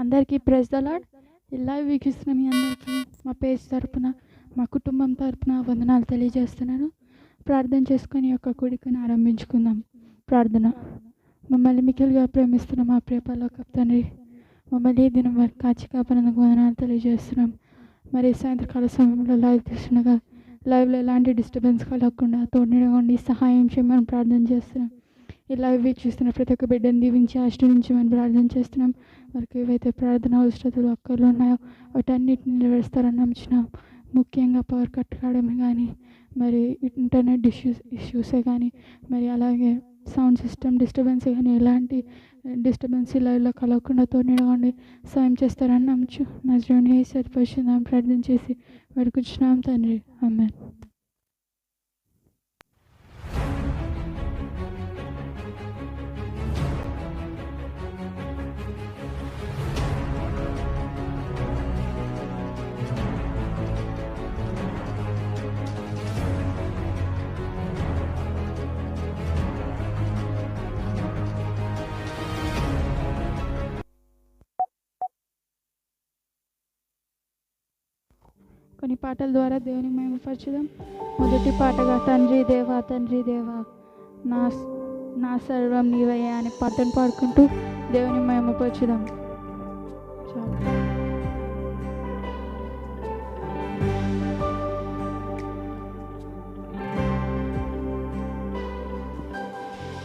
అందరికీ praise the lord. Live వీక్షిస్తున్న మీ అందరికీ మా పేజ్ తరపున, మా కుటుంబం తరపున వందనాలు తెలియజేస్తున్నాను. ప్రార్థన చేసుకొని యొక్క కూడికను ఆరంభించుకుందాం. ప్రార్థన. మమ్మల్ని మిక్కిలిగా ప్రేమిస్తున్న మా ప్రియ పరలోకపు తండ్రి, మమ్మల్ని ఈ దినం వరకు కాచి కాపాడినందుకు వందనాలు తెలియజేస్తున్నాం. మరి సాయంత్రకాల సమయంలో లైవ్ చూస్తుండగా లైవ్లో ఎలాంటి డిస్టర్బెన్స్ కలగకుండా తోడుగా ఉండి సహాయం చేయమని ప్రార్థన చేస్తున్నాం. ఈ లైవ్ వీక్షిస్తున్న ప్రతి ఒక్క బిడ్డను దీవించి ఆశీర్వదించమని ప్రార్థన చేస్తున్నాం. వారికి ఏవైతే ప్రార్థన అవసరతలు అక్కర్లు ఉన్నాయో వాటన్నిటిని నెరవేరుస్తారని నమ్ముచున్నాం. ముఖ్యంగా పవర్ కట్ కావడమే కానీ, మరి ఇంటర్నెట్ ఇష్యూసే కానీ, మరి అలాగే సౌండ్ సిస్టమ్ డిస్టర్బెన్స్ కానీ ఎలాంటి డిస్టర్బెన్స్ లైవ్లో కలగకుండా తోడుగా ఉండి సాయం చేస్తారని నమ్ముచు నజరేయుని యేసు పరిశుద్ధ నామమున ప్రార్థన చేసి వేడుకొంచున్నాం తండ్రి. ఆమేన్. కొన్ని పాటల ద్వారా దేవుని మహిమపరచుదాం. మొదటి పాటగా తండ్రి దేవా తండ్రి దేవా నా సర్వం నీవయ్యా అనే పాటను పాడుకుంటూ దేవుని మహిమపరచుదాం.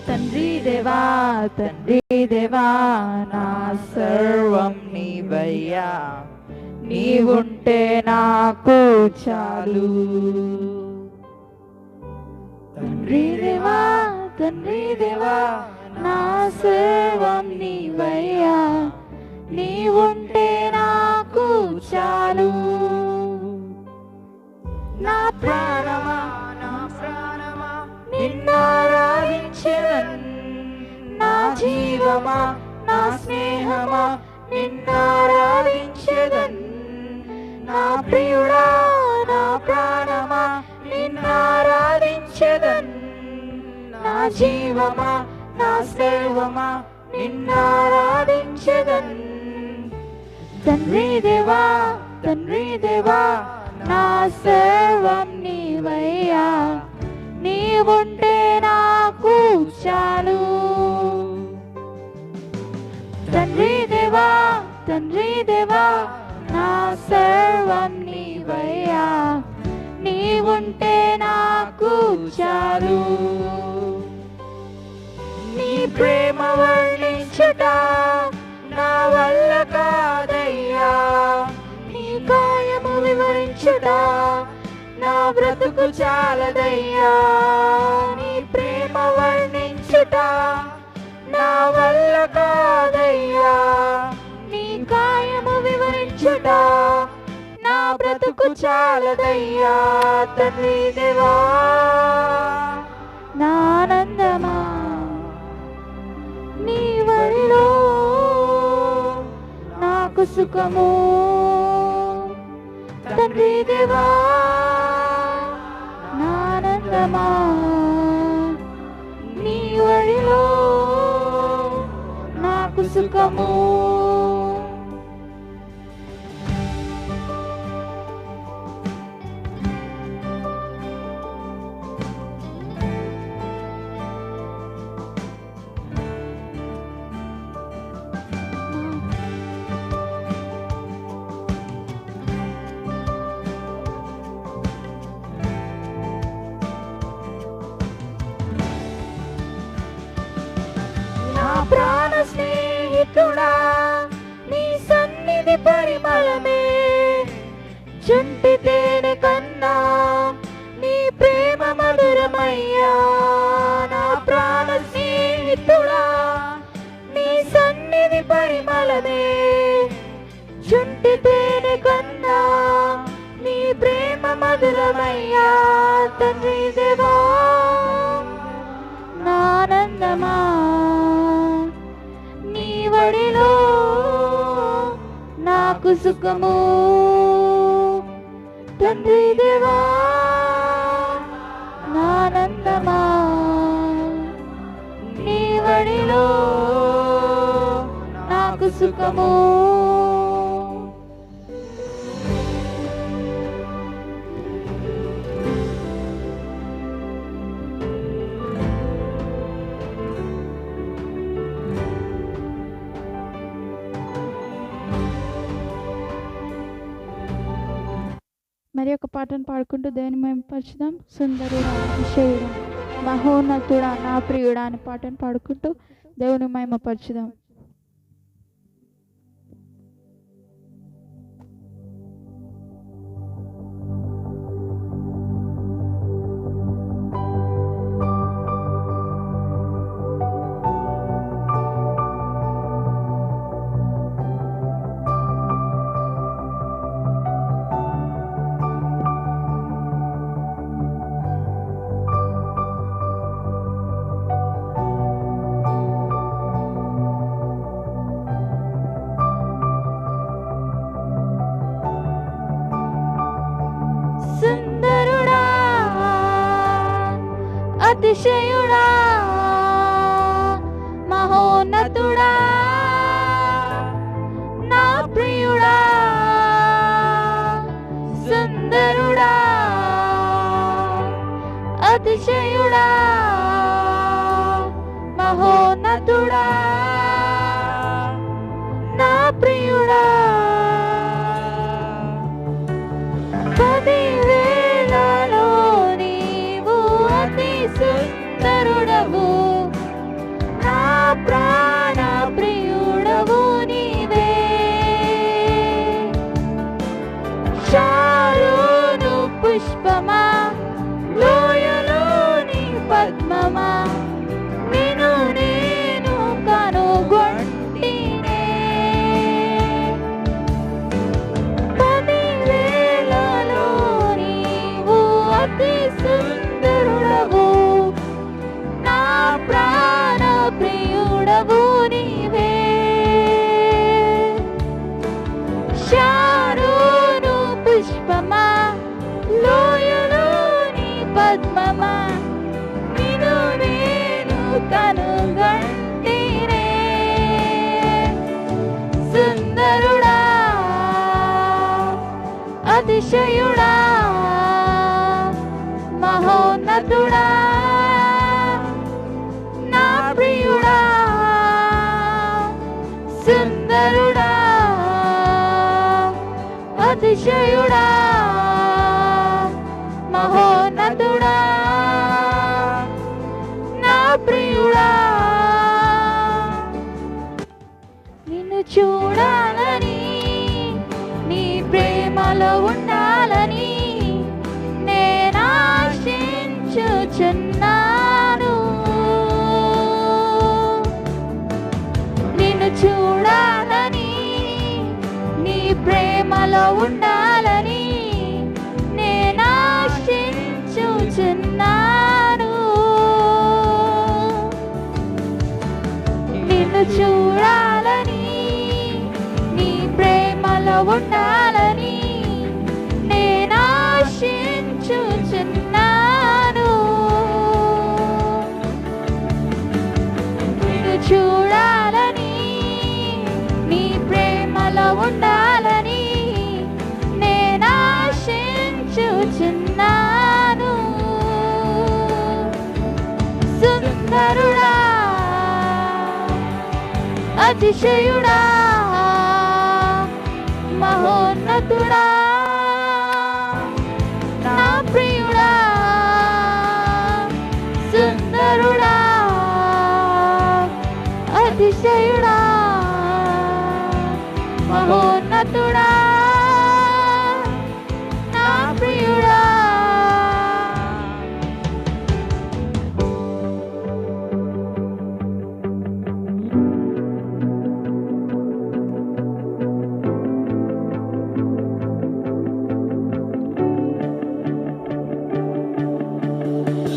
తండ్రి దేవా తండ్రి దేవా నా సర్వం నీవయ్యా, నీవుంటే నాకు చాలు. తండ్రి దేవా తండ్రి దేవా నా సర్వం నీవయ్యా, నీవుంటే నాకు చాలు. నా ప్రాణమా నిన్నారాధించెదన్, నా జీవమా నా స్నేహమా నిన్నారాధించెదన్. నా ప్రియుడా నా ప్రాణమా నిన్నారాధించెదన్, నా జీవమా నా సర్వమా నిన్నారాధించెదన్. తండ్రి దేవా తండ్రి దేవా నా సర్వం నీవయ్యా, నీవుంటే నాకు చాలు. తండ్రి దేవా తండ్రి దేవా నా సర్వం నీవయ్యా, నీవుంటే నాకు చాలు. నీ ప్రేమ వర్ణించుట నా వల్ల కాదయ్యా, నీ గాయము వివరించుట నా బ్రతుకు చాలదయ్యా. నీ ప్రేమ వర్ణించుట నా వల్ల కాదయ్యా, నీ గాయము వివరించుట నా బ్రతుకు చాలదయ్యా. తండ్రి దేవా నా ఆనందమా నీ వడిలో నాకు సుఖము. తండ్రి దేవా నా ఆనందమా నీ వడిలో నాకు సుఖము. ప్రాణ స్నేహితుడా నీ సన్నిధి పరిమళమే, జంటి తేనె కన్నా నీ ప్రేమ మధురమయ్యా. నా ప్రాణ స్నేహితుడా నీ సన్నిధి పరిమళమే, జంటి తేనె కన్నా నీ ప్రేమ మధురమయ్యా. తండ్రి దేవా నా ఆనందమా నీ వడిలో నాకు సుఖము. తండ్రి దేవా నా ఆనందమా నీ వడిలో నాకు సుఖము. మరి ఒక పాటను పాడుకుంటూ దేవుని మహిమపరచుదాం. సుందరుడా, అతిశయుడా, మహోన్నతుడా, నా ప్రియుడా అనే పాటను పాడుకుంటూ దేవుని మహిమపరచుదాం. సుందరుడా, అతిశయుడా, మహోన్నతుడా, నా ప్రియుడా. సుందరుడా, అతిశయుడా, మహోన్నతుడా, నా ప్రియుడా. 10,000లో నీవు అతి సుందరుడవు, నా ప్రాణ ప్రియుడవు నీవే. షారోను పుష్పమా, లోయలోని పద్మమా, నిన్ను నేను కనుగొంటినే. 10,000లో నీవు అతి సుందరుడవు, నా ప్రాణ ప్రియుడవు నీవే. షారోను పుష్పమా, లోయలోని పద్మమా, నిన్ను నేను కనుగొంటినే. సుందరుడా, అతిశయుడా, మహోన్నతుడా, నా ప్రియుడా. సుందరుడా, అతిశయుడా, మహోన్నతుడా, నా ప్రియుడా. నిన్ను చూడాలని, నీ ప్రేమలో ఉండాలని నేను ఆశించుచున్నాను. నిన్ను చూడాలని, నీ ప్రేమలో ఉండాలని నేను ఆశించుచున్నాను. నిన్ను చూడాలని, నీ ప్రేమలో ఉండాలని నేను ఆశించుచున్నాను. నిన్ను చూడాలని, నీ ప్రేమలో ఉండాలని నేను ఆశించుచున్నాను. సుందరుడా, అతిశయుడా, మహోన్నతుడా, నా ప్రియుడా. సుందరుడా, అతిశయుడా, మహోన్నతుడా, నా ప్రియుడా.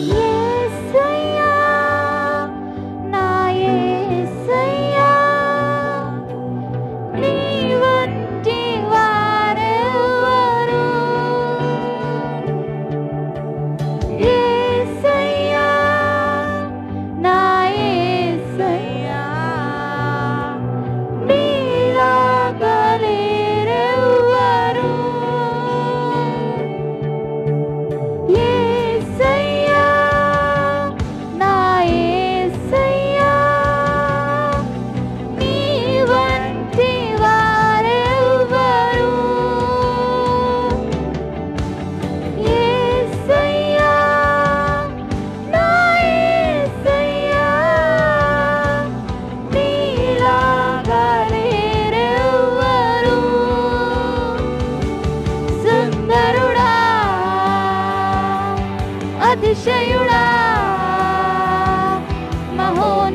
యేసయ్యా, నా యేసయ్యా,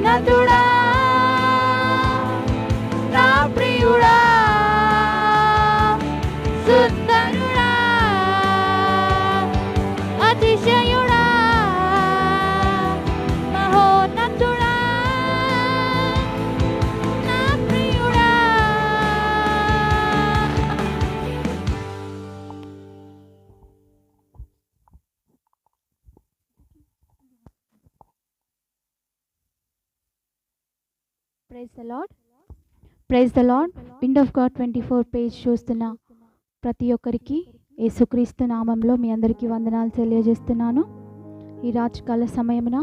మహోన్నతుడా నా ప్రియుడా సుందరుడా అతిశయుడా మహోన్నతుడా నా ప్రియుడా. Praise the Lord. Praise the Lord. Wind of God 24 page చూస్తున్న ప్రతి ఒక్కరికి యేసుక్రీస్తు నామంలో మీ అందరికీ వందనాలు తెలియజేస్తున్నాను. ఈ రాత్రికాల సమయమున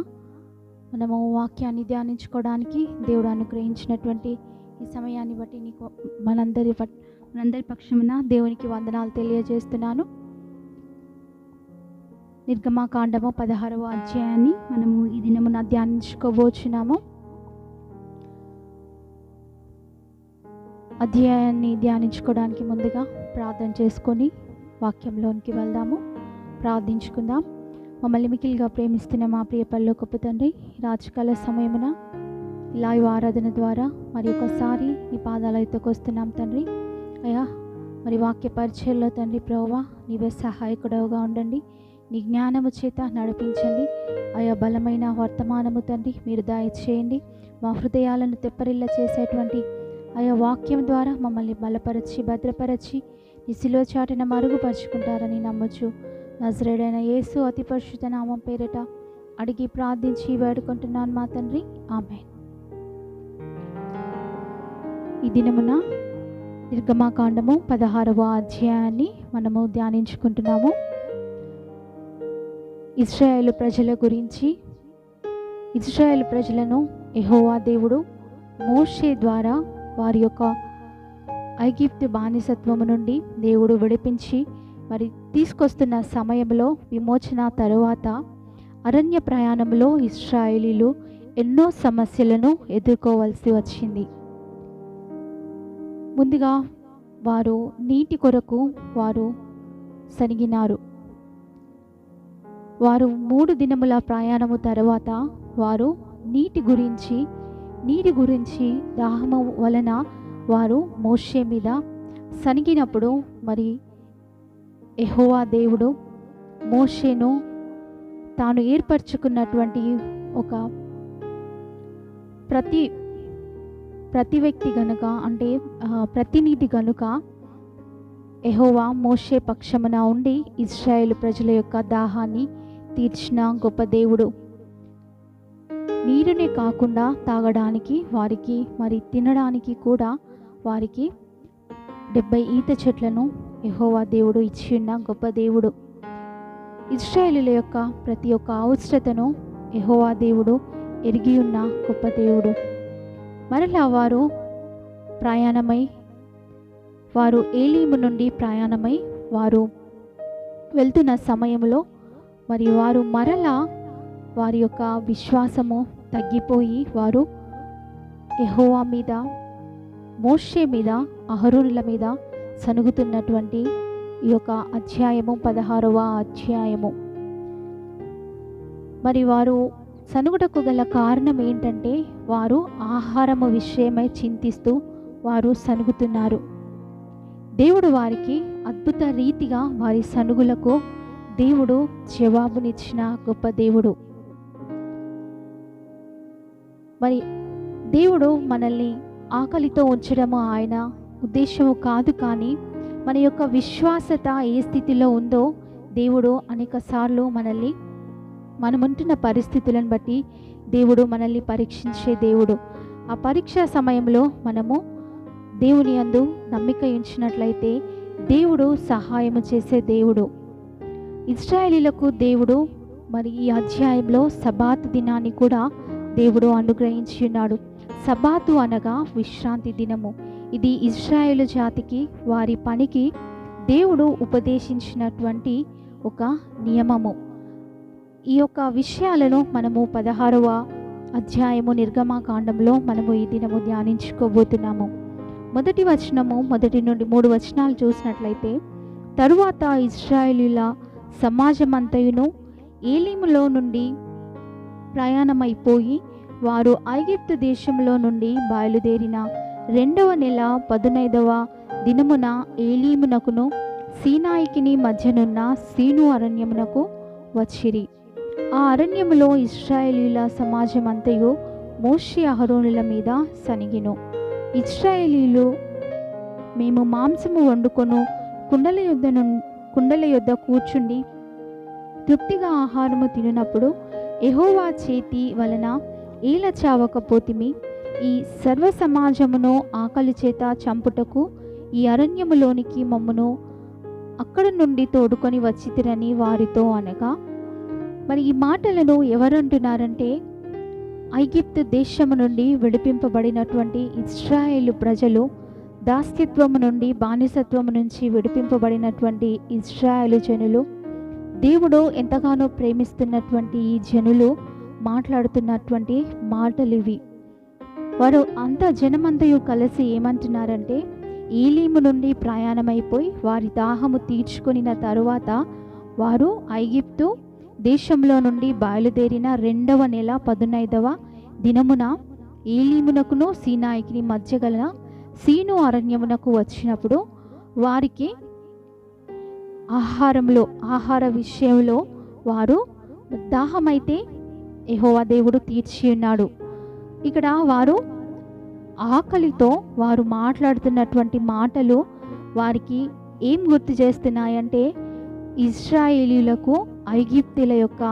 మనము వాక్యాన్ని ధ్యానించుకోవడానికి దేవుడు అనుగ్రహించినటువంటి ఈ సమయాన్ని బట్టి మనందరి పక్షమున దేవునికి వందనాలు తెలియజేస్తున్నాను. నిర్గమాకాండము 16వ అధ్యాయాన్ని మనము ఈ దినమున ధ్యానించుకోబోచున్నాము. అధ్యాయాన్ని ధ్యానించుకోవడానికి ముందుగా ప్రార్థన చేసుకొని వాక్యంలోనికి వెళ్దాము. ప్రార్థించుకుందాం. మమ్మల్ని మికిలిగా ప్రేమిస్తున్న మా ప్రియ పరలోకపు తండ్రి, రాత్రికాల సమయమున లైవ్ ఆరాధన ద్వారా మరి ఒకసారి నీ పాదాల ఎత్తుకు వస్తున్నాం తండ్రి. అయ్యా మరి వాక్య పరిచయంలో తండ్రి ప్రభువా నీవే సహాయకుడవుగా ఉండండి. నీ జ్ఞానము చేత నడిపించండి. అయా బలమైన వర్తమానము తండ్రి మీరు దయచేయండి. మా హృదయాలను తెప్పరిల్ల చేసేటువంటి ఆయా వాక్యం ద్వారా మమ్మల్ని బలపరచి భద్రపరచి నీ శిలువ చాటున మరుగుపరుచుకుంటారని నమ్మొచ్చు. నజరేయుడైన యేసు అతి పరిశుద్ధ నామం పేరిట అడిగి ప్రార్థించి వేడుకుంటున్నాను మా తండ్రి, ఆమేన్. ఈ దినమున నిర్గమాకాండము 16వ అధ్యాయాన్ని మనము ధ్యానించుకుంటున్నాము. ఇశ్రాయేలు ప్రజల గురించి. ఇశ్రాయేలు ప్రజలను యెహోవా దేవుడు మోషే ద్వారా వారి యొక్క ఐగుప్తు బానిసత్వము నుండి దేవుడు విడిపించి మరి తీసుకొస్తున్న సమయంలో విమోచన తరువాత అరణ్య ప్రయాణంలో ఇశ్రాయేలీలు ఎన్నో సమస్యలను ఎదుర్కోవాల్సి వచ్చింది. ముందుగా వారు నీటి కొరకు వారు సనిగినారు. వారు 3 దినముల ప్రయాణము తర్వాత వారు నీటి గురించి దాహము వలన వారు మోషే మీద సనిగినప్పుడు మరి యెహోవా దేవుడు మోషేను తాను ఏర్పరచుకున్నటువంటి ఒక ప్రతి వ్యక్తి గనుక అంటే ప్రతినిధి గనుక యెహోవా మోషే పక్షమున ఉండి ఇశ్రాయేలు ప్రజల యొక్క దాహాన్ని తీర్చిన గొప్ప దేవుడు. నీరునే కాకుండా తాగడానికి వారికి మరి తినడానికి కూడా వారికి 70 ఈత చెట్లను యెహోవా దేవుడు ఇచ్చి ఉన్న గొప్ప దేవుడు. ఇశ్రాయేలుల యొక్క ప్రతి ఒక్క అవసరతను యెహోవా దేవుడు ఎరిగి ఉన్న గొప్ప దేవుడు. మరలా వారు ఏలీము నుండి ప్రయాణమై వారు వెళ్తున్న సమయంలో మరి వారు మరలా వారి యొక్క విశ్వాసము తగ్గిపోయి వారు యెహోవా మీద మోషే మీద అహరోనుల మీద సనుగుతున్నటువంటి ఈ యొక్క అధ్యాయము 16వ అధ్యాయము. మరి వారు సనుగుటకు గల కారణం ఏంటంటే వారు ఆహారము విషయమై చింతిస్తూ వారు సనుగుతున్నారు. దేవుడు వారికి అద్భుత రీతిగా వారి సనుగులకు దేవుడు జవాబునిచ్చిన గొప్ప దేవుడు. మరి దేవుడు మనల్ని ఆకలితో ఉంచడము ఆయన ఉద్దేశము కాదు, కానీ మన యొక్క విశ్వాసత ఏ స్థితిలో ఉందో దేవుడు అనేక సార్లు మనముంటున్న పరిస్థితులను బట్టి దేవుడు మనల్ని పరీక్షించే దేవుడు. ఆ పరీక్ష సమయంలో మనము దేవుని యందు నమ్మిక ఉంచినట్లయితే దేవుడు సహాయము చేసే దేవుడు. ఇశ్రాయేలీలకు దేవుడు మరి ఈ అధ్యాయంలో సబాతు దినాన్ని కూడా దేవుడు అనుగ్రహించి ఉన్నాడు. సబాతు అనగా విశ్రాంతి దినము. ఇది ఇశ్రాయేలు జాతికి వారి పనికి దేవుడు ఉపదేశించినటువంటి ఒక నియమము. ఈ యొక్క విషయాలను మనము 16వ అధ్యాయము నిర్గమాకాండంలో మనము ఈ దినము ధ్యానించుకోబోతున్నాము. మొదటి వచనము 1 నుండి 3 వచనాలు చూసినట్లయితే, తరువాత ఇశ్రాయేలీల సమాజమంతయును ఏలీములో నుండి ప్రయాణమైపోయి వారు ఐగుప్తు దేశంలో నుండి బయలుదేరిన 2వ నెల 15వ దినమున ఏలీమునకును సీనాయికిని మధ్యనున్న సీను అరణ్యమునకు వచ్చిరి. ఆ అరణ్యములో ఇశ్రాయేలీయుల సమాజమంతయు మోషే అహరోనుల మీద సనిగిను. ఇశ్రాయేలీయులు, మేము మాంసము వండుకొను కుండల యొద్ద కూర్చుండి తృప్తిగా ఆహారము తినప్పుడు యెహోవా చేతి వలన ఏల చావకపోతిమి. ఈ సర్వ సమాజమును ఆకలి చేత చంపుటకు ఈ అరణ్యములోనికి మమ్మను అక్కడ నుండి తోడుకొని వచ్చితిరని వారితో అనగా, మరి ఈ మాటలను ఎవరంటున్నారంటే ఐగుప్తు దేశము నుండి విడిపింపబడినటువంటి ఇశ్రాయేలు ప్రజలు, దాస్యత్వము నుండి బానిసత్వము నుంచి విడిపింపబడినటువంటి ఇశ్రాయేలు జనులు, దేవుడు ఎంతగానో ప్రేమిస్తున్నటువంటి ఈ జనులు మాట్లాడుతున్నటువంటి మాటలు ఇవి. వారు అంతా జనమంతయు కలిసి ఏమంటున్నారంటే, ఏలీము నుండి ప్రయాణమైపోయి వారి దాహము తీర్చుకొనిన తరువాత వారు ఐగుప్తు దేశంలో నుండి బయలుదేరిన 2వ నెల 15వ దినమున ఏలీమునకును సీనాయికి మధ్య గల సీను అరణ్యమునకు వచ్చినప్పుడు వారికి ఆహార విషయంలో వారు దాహమైతే యెహోవా దేవుడు తీర్చి ఉన్నాడు. ఇక్కడ వారు ఆకలితో వారు మాట్లాడుతున్నటువంటి మాటలు వారికి ఏం గుర్తు చేస్తున్నాయంటే, ఇశ్రాయేలీయులకు ఐగుప్తుల యొక్క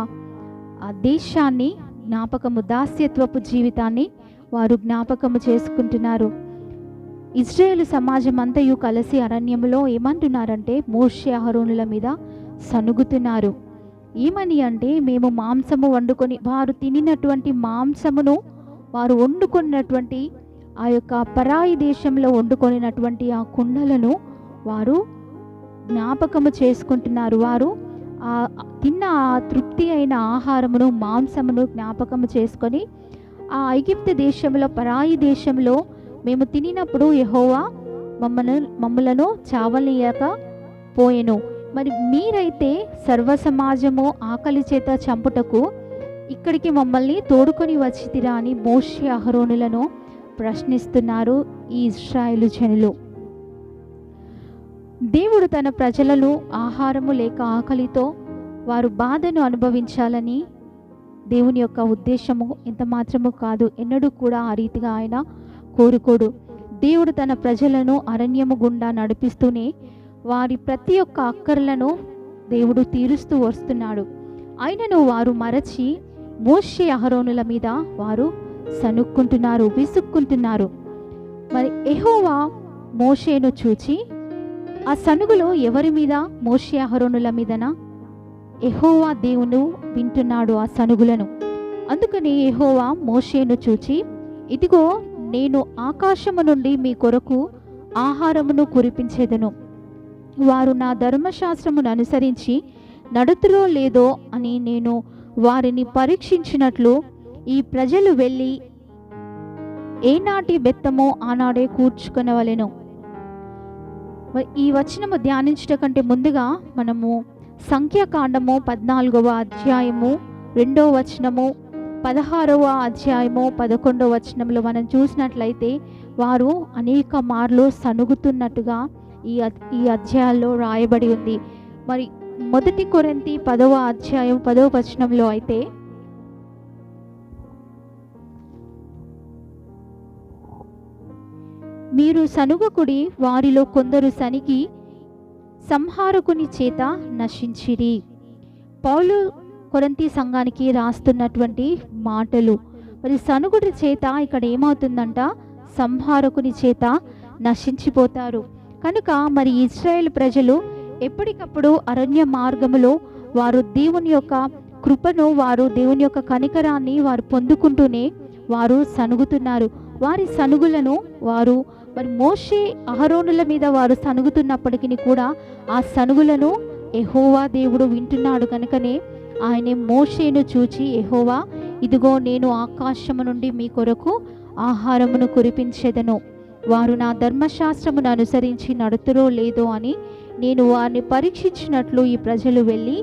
దేశాన్ని జ్ఞాపకము, దాస్యత్వపు జీవితాన్ని వారు జ్ఞాపకము చేసుకుంటున్నారు. ఇశ్రాయేలు సమాజం అంతయు కలిసి అరణ్యములో ఏమంటున్నారంటే మోషే అహరోనుల మీద సనుగుతున్నారు. ఏమని అంటే, మేము మాంసము వండుకొని, వారు తినినటువంటి మాంసమును వారు వండుకున్నటువంటి ఆ యొక్క పరాయి దేశంలో వండుకొనినటువంటి ఆ కుండలను వారు జ్ఞాపకము చేసుకుంటున్నారు. వారు ఆ తిన్న ఆ తృప్తి అయిన ఆహారమును, మాంసమును జ్ఞాపకము చేసుకొని, ఆ ఐగుప్తు దేశంలో, పరాయి దేశంలో మేము తినినప్పుడు యెహోవా మమ్మలను చావనీయక పోయెను. మరి మీరైతే సర్వ సమాజము ఆకలి చేత చంపుటకు ఇక్కడికి మమ్మల్ని తోడుకొని వచ్చితిరా అని మోషే అహరోనులను ప్రశ్నిస్తున్నారు ఈ ఇశ్రాయేలు జనులు. దేవుడు తన ప్రజలను ఆహారము లేక ఆకలితో వారు బాధను అనుభవించాలని దేవుని యొక్క ఉద్దేశము ఎంత మాత్రము కాదు. ఎన్నడూ కూడా ఆ రీతిగా ఆయన కోరుకోడు. దేవుడు తన ప్రజలను అరణ్యము గుండా నడిపిస్తూనే వారి ప్రతి ఒక్క అక్కర్లను దేవుడు తీరుస్తూ వస్తున్నాడు. అయినను వారు మరచి మోషే అహరోనుల మీద వారు సనుక్కుంటున్నారు, విసుక్కుంటున్నారు. మరి యెహోవా మోషేను చూచి, ఆ సనుగులో ఎవరి మీద? మోషే అహరోనుల మీదనా? యెహోవా దేవుడు వింటున్నాడు ఆ సనుగులను. అందుకని యెహోవా మోషేను చూచి, ఇదిగో నేను ఆకాశము నుండి మీ కొరకు ఆహారమును కురిపించేదను. వారు నా ధర్మశాస్త్రమును అనుసరించి నడుతురో లేదో అని నేను వారిని పరీక్షించినట్లు ఈ ప్రజలు వెళ్ళి ఏనాటి బెత్తమో ఆనాడే కూర్చుకొనవలెను. ఈ వచనము ధ్యానించట కంటే ముందుగా మనము సంఖ్యాకాండము 14వ అధ్యాయము 2వ వచనము, 16వ అధ్యాయము 11వ వచనంలో మనం చూసినట్లయితే వారు అనేక మార్లు సనుగుతున్నట్టుగా ఈ అధ్యాయాల్లో రాయబడి ఉంది. మరి 1 కొరింథీ 10వ అధ్యాయం 10వ వచనంలో అయితే, మీరు సనుగకుడి, వారిలో కొందరు సనికి సంహారకుని చేత నశించిరి. పౌలు కొరింథీ సంఘానికి రాస్తున్నటువంటి మాటలు. మరి సనుగుడి చేత ఇక్కడ ఏమవుతుందంట? సంహారకుని చేత నశించిపోతారు. కనుక మరి ఇశ్రాయేల్ ప్రజలు ఎప్పటికప్పుడు అరణ్య మార్గములో వారు దేవుని యొక్క కృపను, వారు దేవుని యొక్క కనికరాన్ని వారు పొందుకుంటూనే వారు సనుగుతున్నారు. వారి సనుగులను వారు మరి మోషే అహరోనుల మీద వారు సనుగుతున్నప్పటికీ కూడా ఆ సనుగులను యెహోవా దేవుడు వింటున్నాడు. కనుకనే ఆయన మోషేను చూచి, యెహోవా, ఇదిగో నేను ఆకాశము నుండి మీ కొరకు ఆహారమును కురిపించెదను. వారు నా ధర్మశాస్త్రమును అనుసరించి నడుతురో లేదో అని నేను వారిని పరీక్షించినట్లు ఈ ప్రజలు వెళ్ళి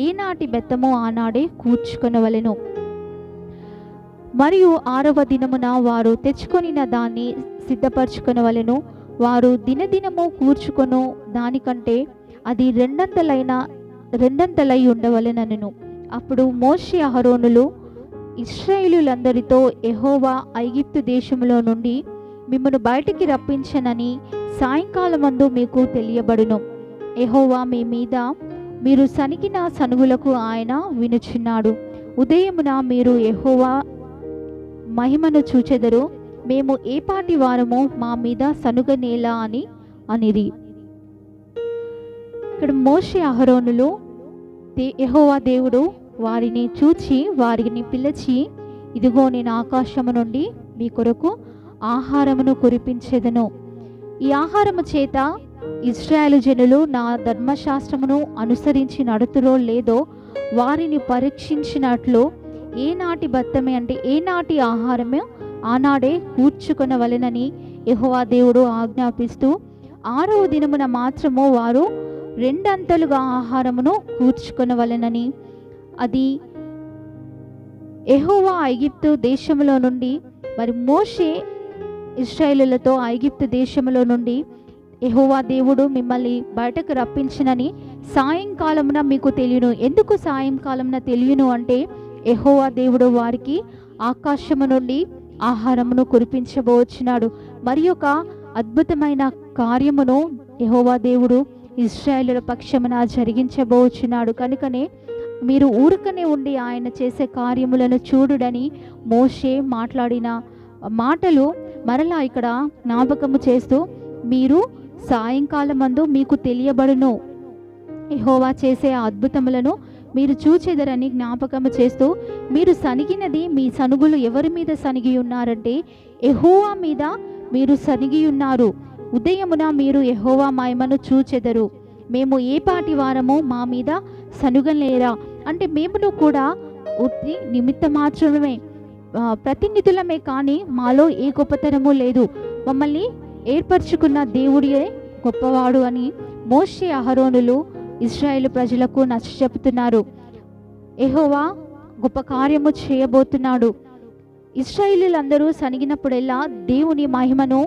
ఏనాటి బెత్తమో ఆనాడే కూర్చుకొనవలెను. మరియు 6వ దినమున వారు తెచ్చుకొనిన దాన్ని సిద్ధపరచుకొనవలెను. వారు దినదినము కూర్చుకొను దానికంటే అది రెండంతలై ఉండవలెనను. అప్పుడు మోషే అహరోనులు ఇశ్రాయేలులందరితో, యెహోవా ఐగుప్తు దేశములో నుండి మిమ్మను బయటికి రప్పించనని సాయంకాలమందు మీకు తెలియబడును. యెహోవా మీ మీద మీరు సనిగిన సనుగులకు ఆయన వినుచున్నాడు. ఉదయమున మీరు యెహోవా మహిమను చూచెదరు. మేము ఏ పాటి వారమో మా మీద సనుగనేలా అనిరి. ఇక్కడ మోషే అహరోనులు యెహోవా దేవుడు వారిని చూచి వారిని పిలిచి, ఇదిగో నేను ఆకాశము నుండి మీ కొరకు ఆహారమును కురిపించెదను. ఈ ఆహారము చేత ఇశ్రాయేలు జనులు నా ధర్మశాస్త్రమును అనుసరించి నడుతురో లేదో వారిని పరీక్షించినట్లు ఏనాటి బత్తమే అంటే ఏనాటి ఆహారమే ఆనాడే కూర్చుకొనవలెనని యెహోవా దేవుడు ఆజ్ఞాపిస్తూ, 6వ దినమున మాత్రము వారు 2 అంతలుగా ఆహారమును కూర్చుకొనవలెనని, అది యెహోవా ఐగుప్తు దేశములో నుండి మరి మోషే ఇశ్రాయేలులతో ఐగుప్తు దేశములో నుండి యెహోవా దేవుడు మిమ్మల్ని బయటకు రప్పించినని సాయంకాలమున మీకు తెలియను. ఎందుకు సాయంకాలమున తెలియను అంటే, యెహోవా దేవుడు వారికి ఆకాశము నుండి ఆహారమును కురిపించబోచున్నాడు. మరి ఒక అద్భుతమైన కార్యమును యెహోవా దేవుడు ఇశ్రాయేలుల పక్షమున జరిగించబోచున్నాడు. కనుకనే మీరు ఊరకనే ఉండి ఆయన చేసే కార్యములను చూడుడని మోషే మాట్లాడిన మాటలు మరలా ఇక్కడ జ్ఞాపకము చేస్తూ, మీరు సాయంకాలమందు మీకు తెలియబడును, యెహోవా చేసే అద్భుతములను మీరు చూచెదరని జ్ఞాపకము చేస్తూ, మీరు సనిగినది మీ సనుగులు ఎవరి మీద సనిగి ఉన్నారంటే యెహోవా మీద మీరు సనిగి ఉన్నారు. ఉదయమున మీరు యెహోవా మహిమను చూచెదరు. మేము ఏ పాటి వారమో మా మీద సనుగలేరా అంటే మేమును కూడా ఉత్తి నిమిత్త మాత్రమే ప్రతినిధులమే, కానీ మాలో ఏ గొప్పతనము లేదు. మమ్మల్ని ఏర్పరచుకున్న దేవుడే గొప్పవాడు అని మోషే అహరోనులు ఇశ్రాయేలు ప్రజలకు నచ్చచెప్తున్నారు. యెహోవా గొప్ప కార్యము చేయబోతున్నాడు. ఇశ్రాయేలీలందరూ సనిగినప్పుడెల్లా దేవుని మహిమను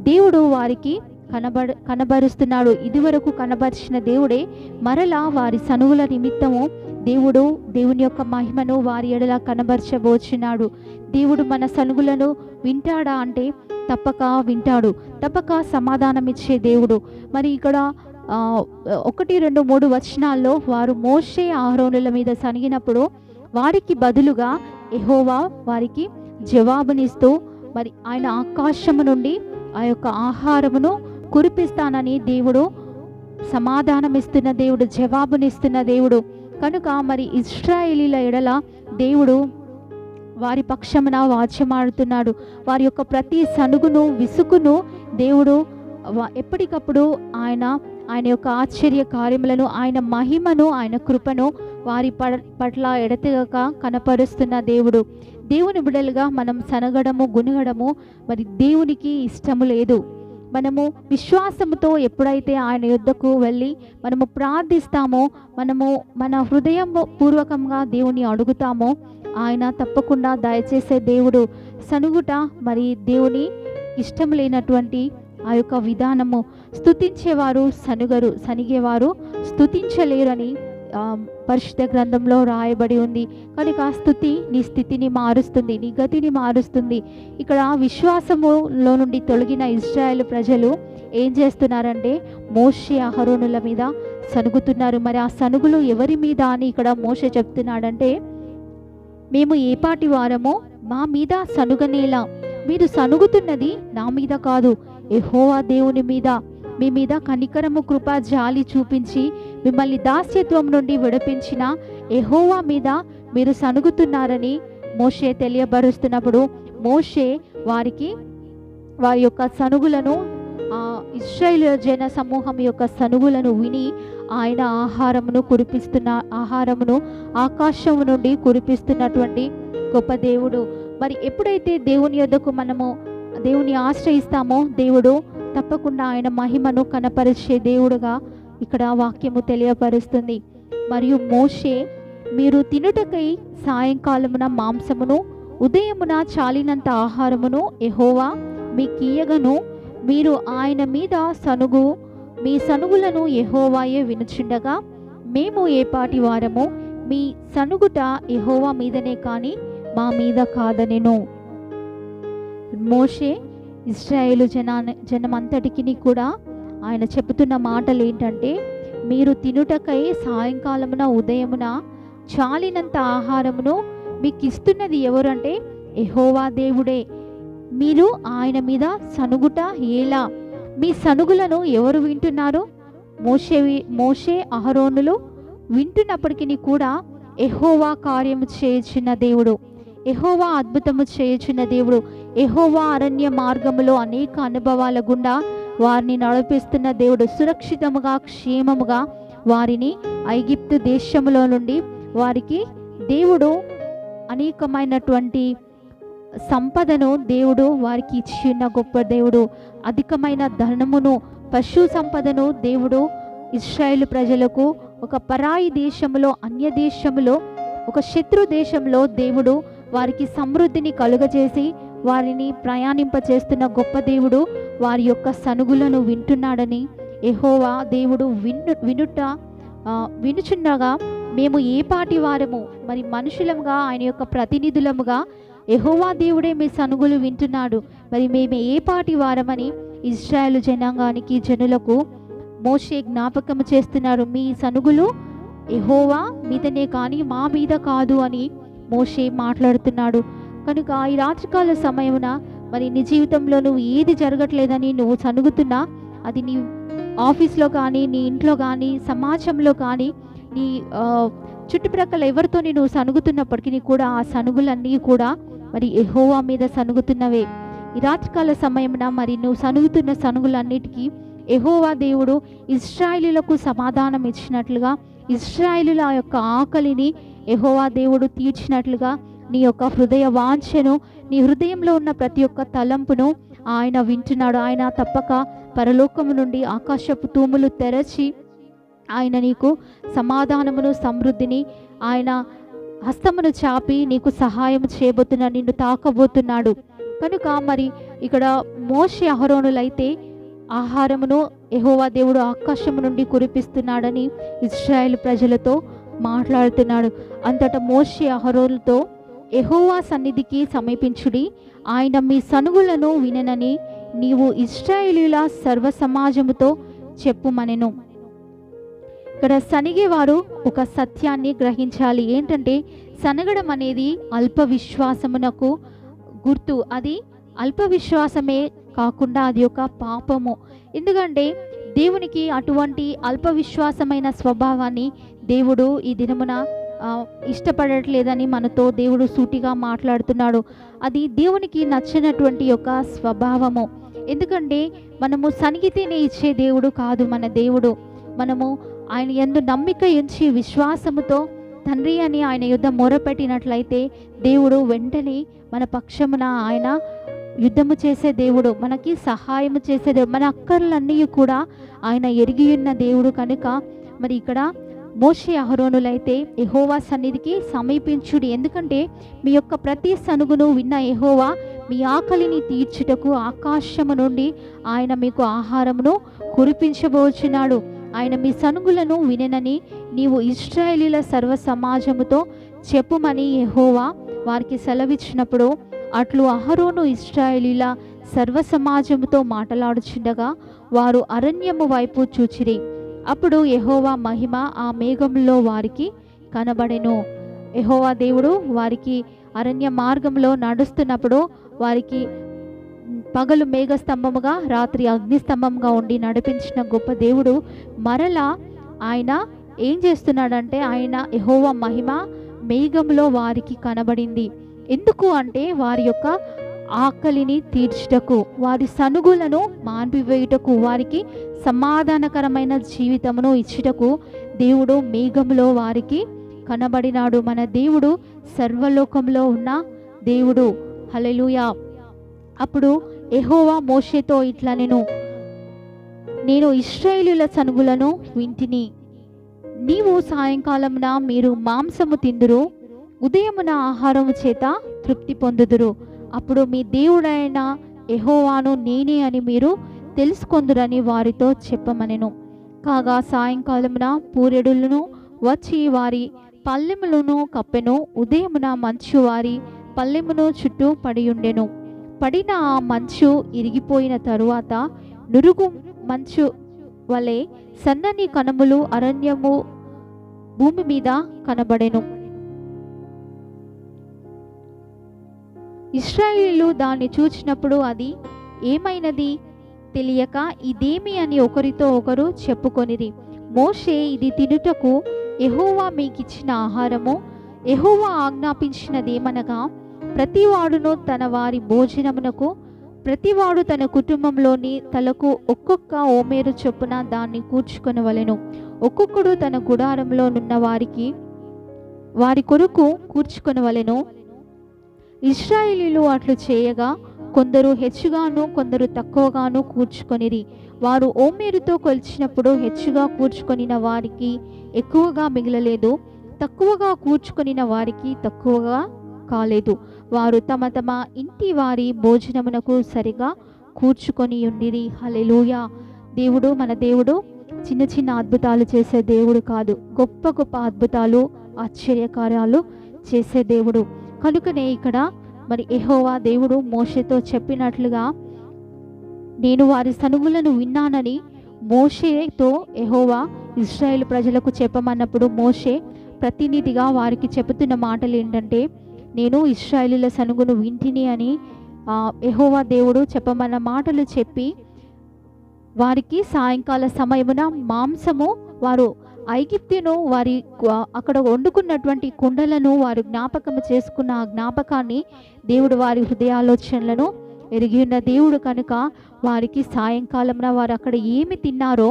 దేవుడు వారికి కనబరుస్తున్నాడు. ఇదివరకు కనబరిచిన దేవుడే మరలా వారి సనుగుల నిమిత్తము దేవుని యొక్క మహిమను వారి ఎడల కనబరచబోచున్నాడు. దేవుడు మన సనుగులను వింటాడా అంటే తప్పక వింటాడు, తప్పక సమాధానం ఇచ్చే దేవుడు. మరి ఇక్కడ 1, 2, 3 వచనాల్లో వారు మోషే అహరోనుల మీద సనిగినప్పుడు వారికి బదులుగా యెహోవా వారికి జవాబునిస్తూ మరి ఆయన ఆకాశము నుండి ఆ యొక్క ఆహారమును కురిపిస్తానని దేవుడు సమాధానమిస్తున్న దేవుడు, జవాబునిస్తున్న దేవుడు. కనుక మరి ఇశ్రాయేలీల ఎడల దేవుడు వారి పక్షమున వాచ్యమాడుతున్నాడు. వారి యొక్క ప్రతి సనుగును విసుగును దేవుడు ఎప్పటికప్పుడు ఆయన యొక్క ఆశ్చర్య కార్యములను, ఆయన మహిమను, ఆయన కృపను వారి పట్ల ఎడతెగక కనపరుస్తున్న దేవుడు. దేవుని బిడ్డలుగా మనం సనగడము గునగడము మరి దేవునికి ఇష్టము లేదు. మనము విశ్వాసముతో ఎప్పుడైతే ఆయన యుద్ధకు వెళ్ళి మనము ప్రార్థిస్తామో, మనము మన హృదయం పూర్వకంగా దేవుని అడుగుతామో ఆయన తప్పకుండా దయచేసే దేవుడు. సనుగుట మరి దేవుని ఇష్టం లేనటువంటి ఆ యొక్క విధానము. స్తుతించేవారు సనుగరు, సనిగేవారు స్తుతించలేరని పరిశుద్ధ గ్రంథంలో రాయబడి ఉంది. కనుక స్తుతి నీ స్థితిని మారుస్తుంది, నీ గతిని మారుస్తుంది. ఇక్కడ విశ్వాసములో నుండి తొలగిన ఇశ్రాయేలు ప్రజలు ఏం చేస్తున్నారంటే మోషే అహరోనుల మీద సనుగుతున్నారు. మరి ఆ సనుగులు ఎవరి మీద అని ఇక్కడ మోషే చెప్తున్నాడంటే, మేము ఏపాటి వారమో మా మీద సనుగనేలా. మీరు సనుగుతున్నది నా మీద కాదు, యెహోవా దేవుని మీద. మీ మీద కనికరము కృప జాలి చూపించి మిమ్మల్ని దాస్యత్వం నుండి విడిపించిన యెహోవా మీద మీరు సనుగుతున్నారని మోషే తెలియబరుస్తున్నప్పుడు మోషే వారి యొక్క సనుగులను, ఇశ్రాయేలు జన సమూహం యొక్క సనుగులను విని ఆయన ఆహారమును ఆకాశం నుండి కురిపిస్తున్నటువంటి గొప్ప దేవుడు. మరి ఎప్పుడైతే దేవుని యొద్దకు మనము దేవుని ఆశ్రయిస్తామో దేవుడు తప్పకుండా ఆయన మహిమను కనపరిచే దేవుడుగా ఇక్కడ వాక్యము తెలియపరుస్తుంది. మరియు మోషే మీరు తినుటకై సాయంకాలమున మాంసమును ఉదయమున చాలినంత ఆహారమును యెహోవా మీకియ్యగను. మీరు ఆయన మీద మీ సనుగులను యెహోవాయే వినుచుండగా మేము ఏపాటి వారము? మీ సనుగుట యెహోవా మీదనే కాని మా మీద కాదనెను. మోషే ఇశ్రాయేలు జనమంతటికి కూడా ఆయన చెబుతున్న మాటలు ఏంటంటే, మీరు తినుటకై సాయంకాలమున ఉదయమున చాలినంత ఆహారమును మీకు ఇస్తున్నది ఎవరంటే యెహోవా దేవుడే. మీరు ఆయన మీద సనుగుట ఎలా? మీ సనుగులను ఎవరు వింటున్నారు? మోషే అహరోనులు వింటున్నప్పటికీ కూడా యెహోవా కార్యము చేయుచున్న దేవుడు, యెహోవా అద్భుతము చేయుచున్న దేవుడు, యెహోవా అరణ్య మార్గములో అనేక అనుభవాల గుండా వారిని నడిపిస్తున్న దేవుడు, సురక్షితముగా క్షేమముగా వారిని ఐగుప్తు దేశములో నుండి వారికి దేవుడు అనేకమైనటువంటి సంపదను దేవుడు వారికి ఇచ్చిన గొప్ప దేవుడు. అధికమైన ధనమును, పశు సంపదను దేవుడు ఇశ్రాయేలు ప్రజలకు ఒక పరాయి దేశములో, అన్య దేశములో, ఒక శత్రు దేశంలో దేవుడు వారికి సమృద్ధిని కలుగజేసి వారిని ప్రయాణింపచేస్తున్న గొప్ప దేవుడు వారి యొక్క సనుగులను వింటున్నాడని యెహోవా దేవుడు వినుచుండగా మేము ఏ పాటి వారము? మరి మనుషులముగా ఆయన యొక్క ప్రతినిధులముగా యెహోవా దేవుడే మీ సనుగులు వింటున్నాడు, మరి మేము ఏ పాటి వారమని ఇశ్రాయేలు జనాంగానికి జనులకు మోషే జ్ఞాపకం చేస్తున్నారు. మీ సనుగులు యెహోవా మీదనే కానీ మా మీద కాదు అని మోషే మాట్లాడుతున్నాడు. కనుక ఈ రాత్రికాల సమయమున మరి నీ జీవితంలో నువ్వు ఏది జరగట్లేదని నువ్వు సనుగుతున్నా, అది నీ ఆఫీస్లో కానీ, నీ ఇంట్లో కానీ, సమాజంలో కానీ, నీ చుట్టుప్రక్కల ఎవరితో నువ్వు సనుగుతున్నప్పటికీ కూడా ఆ సనుగులన్నీ కూడా మరి యెహోవా మీద సనుగుతున్నవే. ఈ రాత్రికాల సమయమున మరి నువ్వు సనుగుతున్న సనుగులన్నిటికీ యెహోవా దేవుడు ఇశ్రాయేలులకు సమాధానం ఇచ్చినట్లుగా, ఇశ్రాయేలుల యొక్క ఆకలిని యెహోవా దేవుడు తీర్చినట్లుగా నీ యొక్క హృదయ వాంఛను, నీ హృదయంలో ఉన్న ప్రతి ఒక్క తలంపును ఆయన వింటున్నాడు. ఆయన తప్పక పరలోకము నుండి ఆకాశపు తూములు తెరచి ఆయన నీకు సమాధానమును, సమృద్ధిని ఆయన హస్తమును చాపి నీకు సహాయం చేయబోతున్నాడు, నిన్ను తాకబోతున్నాడు. కనుక మరి ఇక్కడ మోషే అహరోనులైతే ఆహారమును యెహోవా దేవుడు ఆకాశము నుండి కురిపిస్తున్నాడని ఇశ్రాయేలు ప్రజలతో మాట్లాడుతున్నాడు. అంతటా మోషే అహరోనులతో యెహోవా సన్నిధికి సమీపించుడి, ఆయన మీ సనుగులను విననని నీవు ఇశ్రాయేలీయుల సర్వ సమాజముతో చెప్పుమనెను. ఇక్కడ సనిగేవారు ఒక సత్యాన్ని గ్రహించాలి. ఏంటంటే సనగడం అనేది అల్ప విశ్వాసమునకు గుర్తు. అది అల్ప విశ్వాసమే కాకుండా అది ఒక పాపము. ఎందుకంటే దేవునికి అటువంటి అల్ప విశ్వాసమైన స్వభావాన్ని దేవుడు ఈ దినమున ఇష్టపడట్లేదని మనతో దేవుడు సూటిగా మాట్లాడుతున్నాడు. అది దేవునికి నచ్చినటువంటి యొక్క స్వభావము. ఎందుకంటే మనము సనిగితేనే ఇచ్చే దేవుడు కాదు మన దేవుడు. మనము ఆయన యందు నమ్మిక ఉంచి విశ్వాసముతో తండ్రి అని ఆయన యుద్ధ మొరపెట్టినట్లయితే దేవుడు వెంటనే మన పక్షమున ఆయన యుద్ధము చేసే దేవుడు, మనకి సహాయము చేసే దేవుడు, మన అక్కర్లన్నీ కూడా ఆయన ఎరిగి ఉన్న దేవుడు. కనుక మరి ఇక్కడ మోషే అహరోనులైతే యెహోవా సన్నిధికి సమీపించుడి, ఎందుకంటే మీ యొక్క ప్రతి సనుగును విన్న యెహోవా మీ ఆకలిని తీర్చుటకు ఆకాశము నుండి ఆయన మీకు ఆహారమును కురిపించబోచున్నాడు. ఆయన మీ సనుగులను విననని నీవు ఇశ్రాయేలీల సర్వ సమాజముతో చెప్పుమని యెహోవా వారికి సెలవిచ్చినప్పుడు అట్లు అహరోను ఇశ్రాయేలీల సర్వ సమాజముతో మాట్లాడుచుండగా వారు అరణ్యము వైపు చూచిరి. అప్పుడు యెహోవా మహిమ ఆ మేఘంలో వారికి కనబడెను. యెహోవా దేవుడు వారికి అరణ్య మార్గంలో నడుస్తున్నప్పుడు వారికి పగలు మేఘస్తంభముగా, రాత్రి అగ్నిస్తంభంగా ఉండి నడిపించిన గొప్ప దేవుడు మరలా ఆయన ఏం చేస్తున్నాడంటే ఆయన యెహోవా మహిమ మేఘంలో వారికి కనబడింది. ఎందుకు అంటే వారి యొక్క ఆకలిని తీర్చుటకు, వారి సనుగులను మాన్పివేయుటకు, వారికి సమాధానకరమైన జీవితమును ఇచ్చుటకు దేవుడు మేఘంలో వారికి కనబడినాడు. మన దేవుడు సర్వలోకంలో ఉన్న దేవుడు. హల్లెలూయా. అప్పుడు యెహోవా మోషేతో ఇట్లా నేను ఇశ్రాయేలీయుల సనుగులను వింటిని. నీవు సాయంకాలమున మీరు మాంసము తిందురు, ఉదయమున ఆహారము చేత తృప్తి పొందుదురు. అప్పుడు మీ దేవుడైన యెహోవాను నేనే అని మీరు తెలుసుకొందురని వారితో చెప్పమనెను. కాగా సాయంకాలమున పూరెడులను వచ్చి వారి పల్లెములను కప్పెను. ఉదయమున మంచు వారి పల్లెమును చుట్టూ పడియుండెను. పడిన ఆ మంచు ఇరిగిపోయిన తరువాత నురుగు మంచు వలె సన్నని కణములు అరణ్యము భూమి మీద కనబడెను. ఇశ్రాయేలీయులు దాన్ని చూచినప్పుడు అది ఏమైనది తెలియక ఇదేమి అని ఒకరితో ఒకరు చెప్పుకొనిరి. మోషే, ఇది తినుటకు యెహోవా మీకిచ్చిన ఆహారము. యెహోవా ఆజ్ఞాపించినదేమనగా, ప్రతివాడును తన వారి భోజనమునకు ప్రతివాడు తన కుటుంబంలోని తలకు ఒక్కొక్క ఓమేరు చొప్పున దాన్ని కూర్చుకొనవలెను. ఒక్కొక్కడు తన గుడారంలో నున్న వారి కొరకు కూర్చుకొనవలెను. ఇశ్రాయేలీయులు అట్లు చేయగా కొందరు హెచ్చుగాను కొందరు తక్కువగాను కూర్చుకొనిరి. వారు ఓమేరుతో కొలిచినప్పుడు హెచ్చుగా కూర్చుకొనిన వారికి ఎక్కువగా మిగలలేదు, తక్కువగా కూర్చుకొనిన వారికి తక్కువగా కాలేదు. వారు తమ తమ ఇంటి వారి భోజనమునకు సరిగా కూర్చుకొని ఉండిరి. హల్లెలూయా. దేవుడు, మన దేవుడు చిన్న చిన్న అద్భుతాలు చేసే దేవుడు కాదు, గొప్ప గొప్ప అద్భుతాలు ఆశ్చర్యకార్యాలు చేసే దేవుడు. కనుకనే ఇక్కడ మరి యెహోవా దేవుడు మోషేతో చెప్పినట్లుగా, నేను వారి సనుగులను విన్నానని మోషేతో యెహోవా ఇశ్రాయేలు ప్రజలకు చెప్పమన్నప్పుడు మోషే ప్రతినిధిగా వారికి చెబుతున్న మాటలు ఏంటంటే, నేను ఇశ్రాయేలీయుల సనుగును వింటిని అని యెహోవా దేవుడు చెప్పమన్న మాటలు చెప్పి వారికి సాయంకాల సమయమున మాంసము, వారు ఐగుప్తును వారి అక్కడ వండుకున్నటువంటి కుండలను వారు జ్ఞాపకము చేసుకున్న ఆ జ్ఞాపకాన్ని దేవుడు వారి హృదయాలోచనలను ఎరిగి ఉన్న దేవుడు కనుక వారికి సాయంకాలమున వారు అక్కడ ఏమి తిన్నారో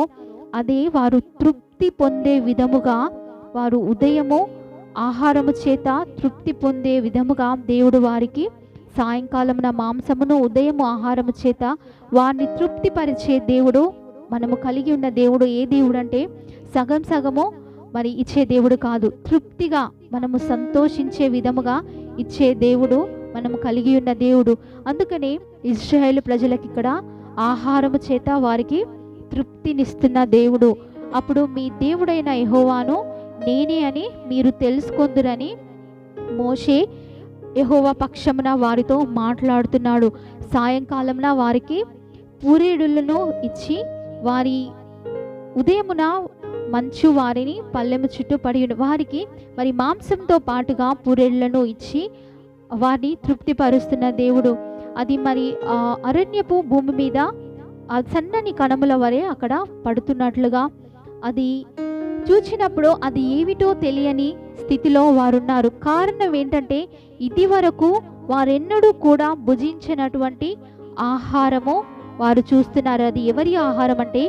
అదే వారు తృప్తి పొందే విధముగా, వారు ఉదయము ఆహారము చేత తృప్తి పొందే విధముగా దేవుడు వారికి సాయంకాలమున మాంసమును, ఉదయము ఆహారము చేత వారిని తృప్తిపరిచే దేవుడు మనము కలిగి ఉన్న దేవుడు. ఏ దేవుడు అంటే సగం సగము మరి ఇచ్చే దేవుడు కాదు, తృప్తిగా మనము సంతోషించే విధముగా ఇచ్చే దేవుడు మనము కలిగి ఉన్న దేవుడు. అందుకని ఇశ్రాయేలు ప్రజలకు ఇక్కడ ఆహారము చేత వారికి తృప్తినిస్తున్న దేవుడు. అప్పుడు మీ దేవుడైన యెహోవాను నేనే అని మీరు తెలుసుకొందురని మోషే యెహోవా పక్షమున వారితో మాట్లాడుతున్నాడు. సాయంకాలంన వారికి పూరేడులను ఇచ్చి వారి ఉదయమున మంచు వారిని పల్లెము చుట్టూ పడి వారికి మరి మాంసంతో పాటుగా పూరేళ్లను ఇచ్చి వారిని తృప్తిపరుస్తున్న దేవుడు. అది మరి అరణ్యపు భూమి మీద ఆ సన్నని కణముల వరే అక్కడ పడుతున్నట్లుగా అది చూచినప్పుడు అది ఏమిటో తెలియని స్థితిలో వారున్నారు. కారణం ఏంటంటే ఇది వరకు వారెన్నడూ కూడా భుజించినటువంటి ఆహారము వారు చూస్తున్నారు. అది ఎవరి ఆహారం అంటే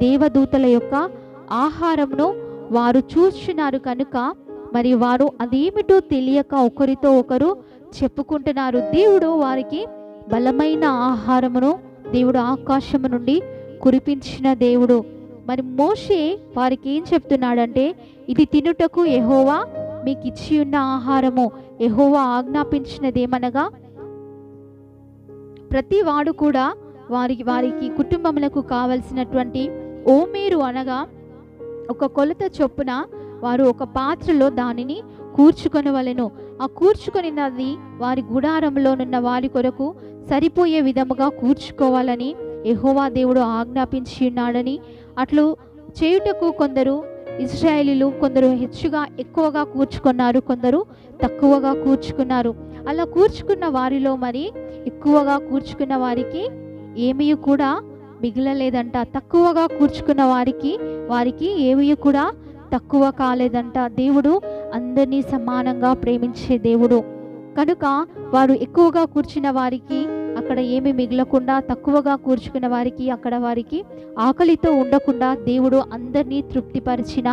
దేవదూతల యొక్క ఆహారమును వారు చూస్తున్నారు. కనుక మరి వారు అదేమిటో తెలియక ఒకరితో ఒకరు చెప్పుకుంటున్నారు. దేవుడు వారికి బలమైన ఆహారమును దేవుడు ఆకాశము నుండి కురిపించిన దేవుడు. మరి మోషే వారికి ఏం చెప్తున్నాడంటే, ఇది తినుటకు యెహోవా మీకు ఇచ్చి ఉన్న ఆహారము. యెహోవా ఆజ్ఞాపించినదేమనగా, ప్రతి వాడు కూడా వారికి కుటుంబములకు కావలసినటువంటి ఓమేరు అనగా ఒక కొలత చొప్పున వారు ఒక పాత్రలో దానిని కూర్చుకొనవలెను. ఆ కూర్చుకొనినది వారి గుడారంలోనున్న వారి కొరకు సరిపోయే విధముగా కూర్చుకోవాలని యెహోవా దేవుడు ఆజ్ఞాపించి ఉన్నాడని, అట్లు చేయుటకు కొందరు ఇశ్రాయేలీయులు కొందరు ఎక్కువగా కూర్చుకున్నారు, కొందరు తక్కువగా కూర్చుకున్నారు. అలా కూర్చుకున్న వారిలో మరి ఎక్కువగా కూర్చుకున్న వారికి ఏమీ కూడా మిగలలేదంట. తక్కువగా కూర్చుకున్న వారికి ఏమీ కూడా తక్కువ కాలేదంట. దేవుడు అందరినీ సమానంగా ప్రేమించే దేవుడు కనుక వారు ఎక్కువగా కూర్చున్న వారికి అక్కడ ఏమి మిగలకుండా, తక్కువగా కూర్చుకున్న వారికి అక్కడ వారికి ఆకలితో ఉండకుండా దేవుడు అందరినీ తృప్తిపరిచిన,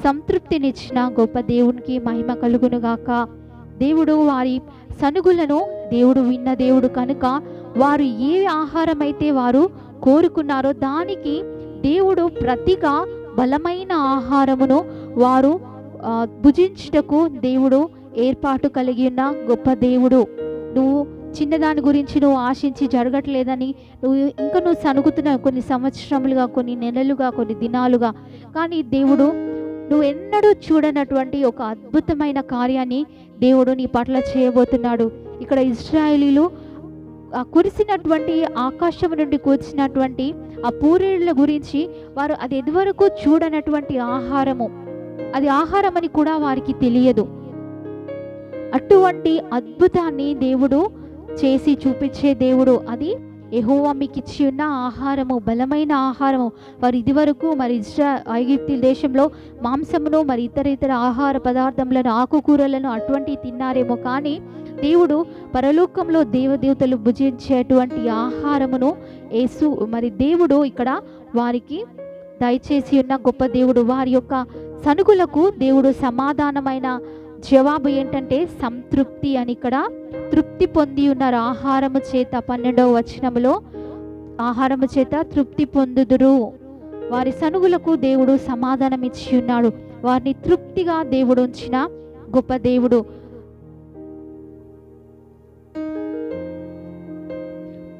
సంతృప్తినిచ్చిన గొప్ప దేవునికి మహిమ కలుగునుగాక. దేవుడు వారి సనుగులను దేవుడు విన్న దేవుడు కనుక వారు ఏ ఆహారం అయితే వారు కోరుకున్నారో దానికి దేవుడు ప్రతిగా బలమైన ఆహారమును వారు భుజించుటకు దేవుడు ఏర్పాటు కలిగి ఉన్న గొప్ప దేవుడు. నువ్వు చిన్నదాని గురించి నువ్వు ఆశించి జరగట్లేదని నువ్వు సనుగుతున్నావు కొన్ని సంవత్సరములుగా, కొన్ని నెలలుగా, కొన్ని దినాలుగా. కానీ దేవుడు నువ్వు ఎన్నడూ చూడనటువంటి ఒక అద్భుతమైన కార్యాన్ని దేవుడు నీ పట్ల చేయబోతున్నాడు. ఇక్కడ ఇశ్రాయేలీలు ఆ కురిసినటువంటి ఆకాశం నుండి కురిసినటువంటి ఆ పూరేళ్ల గురించి వారు అది ఎదువరకు చూడనటువంటి ఆహారము, అది ఆహారం అని కూడా వారికి తెలియదు. అటువంటి అద్భుతాన్ని దేవుడు చేసి చూపించే దేవుడు. అది యెహోవా మీకు ఇచ్చి ఉన్న ఆహారము, బలమైన ఆహారము. వారు ఇదివరకు మరి ఐగుప్తు దేశంలో మాంసమును మరి ఇతర ఆహార పదార్థములను, ఆకుకూరలను అటువంటివి తిన్నారేమో. కానీ దేవుడు పరలోకంలో దేవదేవతలు భుజించేటువంటి ఆహారమును మరి దేవుడు ఇక్కడ వారికి దయచేసి ఉన్న గొప్ప దేవుడు. వారి యొక్క సనుగులకు దేవుడు సమాధానమైన జవాబు ఏంటంటే సంతృప్తి అని. ఇక్కడ తృప్తి పొంది ఉన్నారు ఆహారము చేత. 12వ వచనములో ఆహారము చేత తృప్తి పొందుదురు. వారి సనుగులకు దేవుడు సమాధానం ఇచ్చి ఉన్నాడు. వారిని తృప్తిగా దేవుడు ఉంచిన గొప్ప దేవుడు.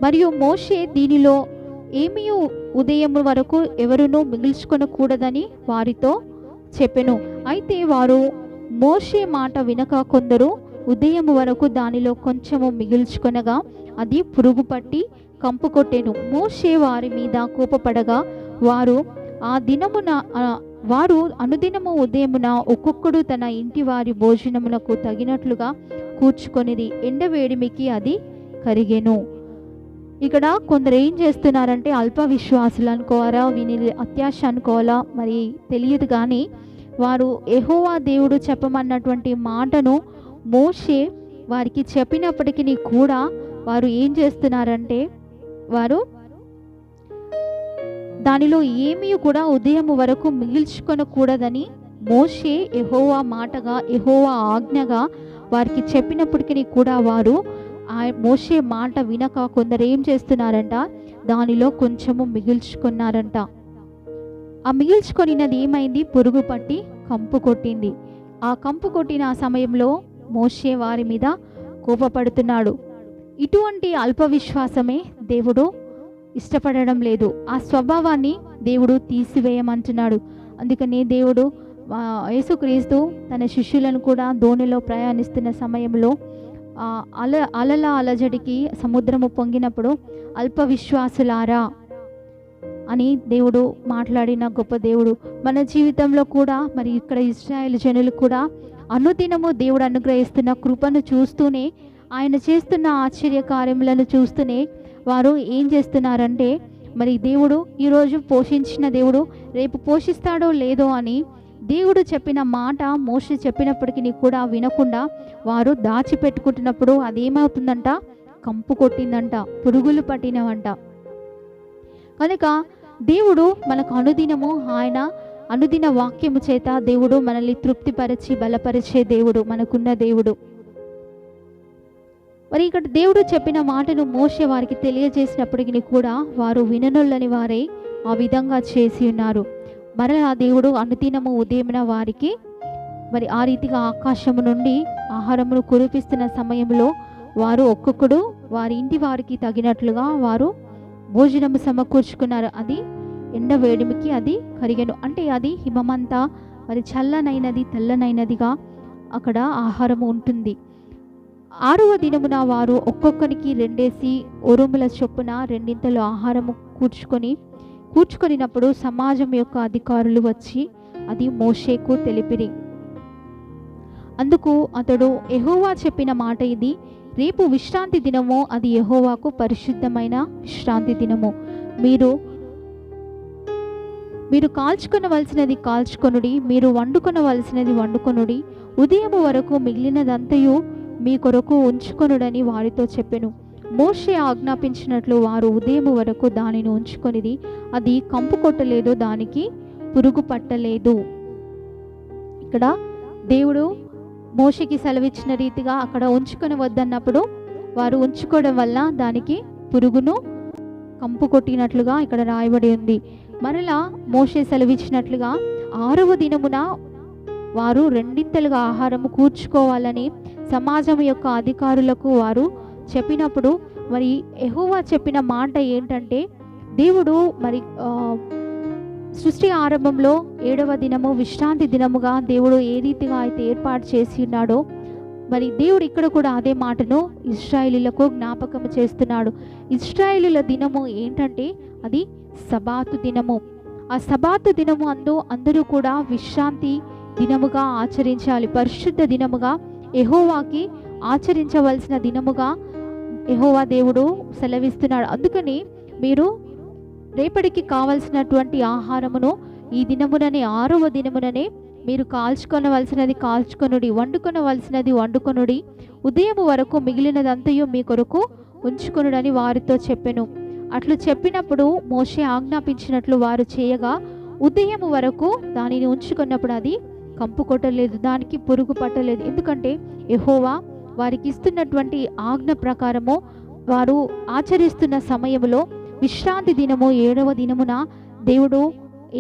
మరియు మోషే దీనిలో ఏమీ ఉదయం వరకు ఎవరునూ మిగిల్చుకొనకూడదని వారితో చెప్పెను. అయితే వారు మోషే మాట వినక కొందరు ఉదయం వరకు దానిలో కొంచెము మిగిల్చుకొనగా అది పురుగు పట్టి కంపు కొట్టెను. మోషే వారి మీద కోపపడగా వారు అనుదినము ఉదయమున ఒక్కొక్కడు తన ఇంటి వారి భోజనములకు తగినట్లుగా కూర్చుకొనిది. ఎండవేడిమికి అది కరిగెను. ఇక్కడ కొందరు ఏం చేస్తున్నారంటే అల్ప విశ్వాసులు అనుకోవాలా, విని అత్యాశ అనుకోవాలా మరి తెలియదు. కానీ వారు యెహోవా దేవుడు చెప్పమన్నటువంటి మాటను మోషే వారికి చెప్పినప్పటికీ కూడా వారు ఏం చేస్తున్నారంటే వారు దానిలో ఏమీ కూడా ఉదయం వరకు మిగిల్చుకొనకూడదని మోషే యెహోవా మాటగా, యెహోవా ఆజ్ఞగా వారికి చెప్పినప్పటికీ కూడా వారు ఆ మోషే మాట వినక కొందరు ఏం చేస్తున్నారంట, దానిలో కొంచెము మిగిల్చుకున్నారంట. ఆ మిగిల్చుకొనినది ఏమైంది, పురుగు పట్టి కంపు కొట్టింది. ఆ కంపు కొట్టిన సమయంలో మోషే వారి మీద కోపపడుతున్నాడు. ఇటువంటి అల్ప విశ్వాసమే దేవుడు ఇష్టపడడం లేదు. ఆ స్వభావాన్ని దేవుడు తీసివేయమంటున్నాడు. అందుకని దేవుడు యేసుక్రీస్తు తన శిష్యులను కూడా దోణిలో ప్రయాణిస్తున్న సమయంలో అలల అలజడికి సముద్రము పొంగినప్పుడు అల్ప విశ్వాసులారా అని దేవుడు మాట్లాడిన గొప్ప దేవుడు. మన జీవితంలో కూడా మరి ఇక్కడ ఇశ్రాయేలు జనులు కూడా అనుదినము దేవుడు అనుగ్రహిస్తున్న కృపను చూస్తూనే, ఆయన చేస్తున్న ఆశ్చర్య కార్యములను చూస్తూనే వారు ఏం చేస్తున్నారంటే, మరి దేవుడు ఈరోజు పోషించిన దేవుడు రేపు పోషిస్తాడో లేదో అని దేవుడు చెప్పిన మాట మోషే చెప్పినప్పటికీ కూడా వినకుండా వారు దాచిపెట్టుకుంటున్నప్పుడు అదేమవుతుందంట, కంపు కొట్టిందంట, పురుగులు పట్టినవంట. కనుక దేవుడు మనకు అనుదినము ఆయన అనుదిన వాక్యము చేత దేవుడు మనల్ని తృప్తిపరిచి బలపరిచే దేవుడు, మనకున్న దేవుడు. మరి ఇక్కడ దేవుడు చెప్పిన మాటను మోషే వారికి తెలియజేసినప్పటికీ కూడా వారు విననొల్లని వారే ఆ విధంగా చేసి ఉన్నారు. మరలా దేవుడు అనుదినము ఉదయమున వారికి మరి ఆ రీతిగా ఆకాశము నుండి ఆహారమును కురిపిస్తున్న సమయంలో వారు ఒక్కొక్కడు వారి ఇంటి వారికి తగినట్లుగా వారు భోజనము సమకూర్చుకున్నారు. అది ఎండ వేడిమికి అది కరిగెను. అంటే అది హిమమంతా మరి చల్లనైనది తెల్లనైనదిగా అక్కడ ఆహారము ఉంటుంది. 6వ దినమున వారు ఒక్కొక్కరికి 2 ఒరుముల చొప్పున 2 ఆహారము కూర్చుకొనినప్పుడు సమాజం యొక్క అధికారులు వచ్చి అది మోషేకు తెలిపిరి. అందుకు అతడు, యెహోవా చెప్పిన మాట ఇది, రేపు విశ్రాంతి దినము, అది యెహోవాకు పరిశుద్ధమైన విశ్రాంతి దినము. మీరు కాల్చుకొనవలసినది కాల్చుకొనుడి, మీరు వండుకొనవలసినది వండుకొనుడి, ఉదయం వరకు మిగిలినదంతయు మీ కొరకు ఉంచుకొనుడని వారితో చెప్పెను. మోషే ఆజ్ఞాపించినట్లు వారు ఉదయం వరకు దానిని ఉంచుకొనిది. అది కంపు కొట్టలేదు, దానికి పురుగు పట్టలేదు. ఇక్కడ దేవుడు మోషేకి సెలవిచ్చిన రీతిగా అక్కడ ఉంచుకొని వద్దన్నప్పుడు వారు ఉంచుకోవడం వల్ల దానికి పురుగును కంపు కొట్టినట్లుగా ఇక్కడ రాయబడి ఉంది. మరలా మోషే సెలవిచ్చినట్లుగా 6వ దినమున వారు 2 ఆహారము కూర్చుకోవాలని సమాజం యొక్క అధికారులకు వారు చెప్పినప్పుడు మరి యెహోవా చెప్పిన మాట ఏంటంటే, దేవుడు మరి సృష్టి ఆరంభంలో 7వ దినము విశ్రాంతి దినముగా దేవుడు ఏ రీతిగా అయితే ఏర్పాటు చేసి ఉన్నాడో, మరి దేవుడు ఇక్కడ కూడా అదే మాటను ఇశ్రాయేలీయులకు జ్ఞాపకం చేస్తున్నాడు. ఇశ్రాయేలీయుల దినము ఏంటంటే అది సబాతు దినము. ఆ సబాతు దినము అందరూ కూడా విశ్రాంతి దినముగా ఆచరించాలి. పరిశుద్ధ దినముగా యెహోవాకి ఆచరించవలసిన దినముగా యెహోవా దేవుడు సెలవిస్తున్నాడు. అందుకని మీరు రేపటికి కావలసినటువంటి ఆహారమును ఈ దినముననే 6వ దినముననే మీరు కాల్చుకొనవలసినది కాల్చుకొనుడి, వండుకొనవలసినది వండుకొనుడి, ఉదయం వరకు మిగిలినదంతయు మీ కొరకు ఉంచుకొనుడని వారితో చెప్పెను. అట్లు చెప్పినప్పుడు మోషే ఆజ్ఞాపించినట్లు వారు చేయగా ఉదయం వరకు దానిని ఉంచుకున్నప్పుడు అది కంపు కొట్టలేదు, దానికి పురుగు పట్టలేదు. ఎందుకంటే యెహోవా వారికి ఇస్తున్నటువంటి ఆజ్ఞ ప్రకారము వారు ఆచరిస్తున్న సమయంలో విశ్రాంతి దినము 7వ దినమున దేవుడు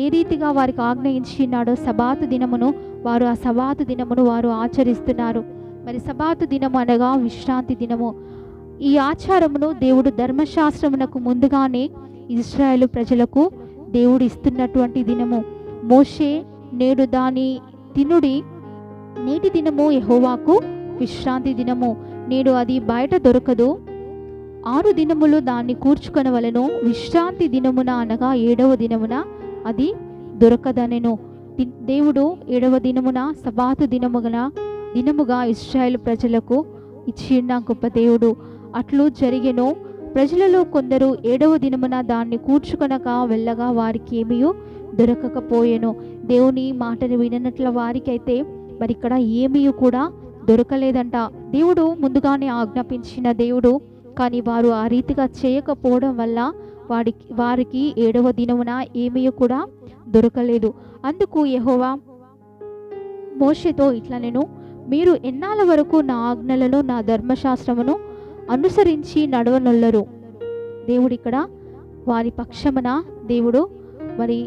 ఏ రీతిగా వారికి ఆజ్ఞయించినాడో సబాతు దినమును వారు ఆ సబాతు దినమును వారు ఆచరిస్తున్నారు. మరి సబాతు దినము అనగా విశ్రాంతి దినము. ఈ ఆచారమును దేవుడు ధర్మశాస్త్రమునకు ముందుగానే ఇశ్రాయేలు ప్రజలకు దేవుడు ఇస్తున్నటువంటి దినము. మోషే నేడు దాని తినుడి, నేటి దినము యెహోవాకు విశ్రాంతి దినము, నేడు అది బయట దొరకదు, 6 దినములు దాన్ని కూర్చుకొనవలెను, విశ్రాంతి దినమున అనగా 7వ దినమున అది దొరకదనెను. దేవుడు 7వ దినమున సబాతు దినముగా ఇశ్రాయేలు ప్రజలకు ఇచ్చిన గొప్ప దేవుడు. అట్లు జరిగెను. ప్రజలలో కొందరు 7వ దినమున దాన్ని కూర్చుకొనక వెళ్ళగా వారికి ఏమీ దొరకకపోయెను. దేవుని మాటను విననట్ల వారికైతే మరి ఇక్కడ ఏమీ కూడా దొరకలేదంట. దేవుడు ముందుగానే ఆజ్ఞాపించిన దేవుడు, కానీ వారు ఆ రీతిగా చేయకపోవడం వల్ల వారికి 7వ దినమున ఏమీ కూడా దొరకలేదు. అందుకు యెహోవా మోషేతో ఇట్లా నేను మీరు ఎన్నాళ్ళ వరకు నా ఆజ్ఞలను నా ధర్మశాస్త్రమును అనుసరించి నడవనొల్లరు. దేవుడు ఇక్కడ వారి పక్షమున దేవుడు మరి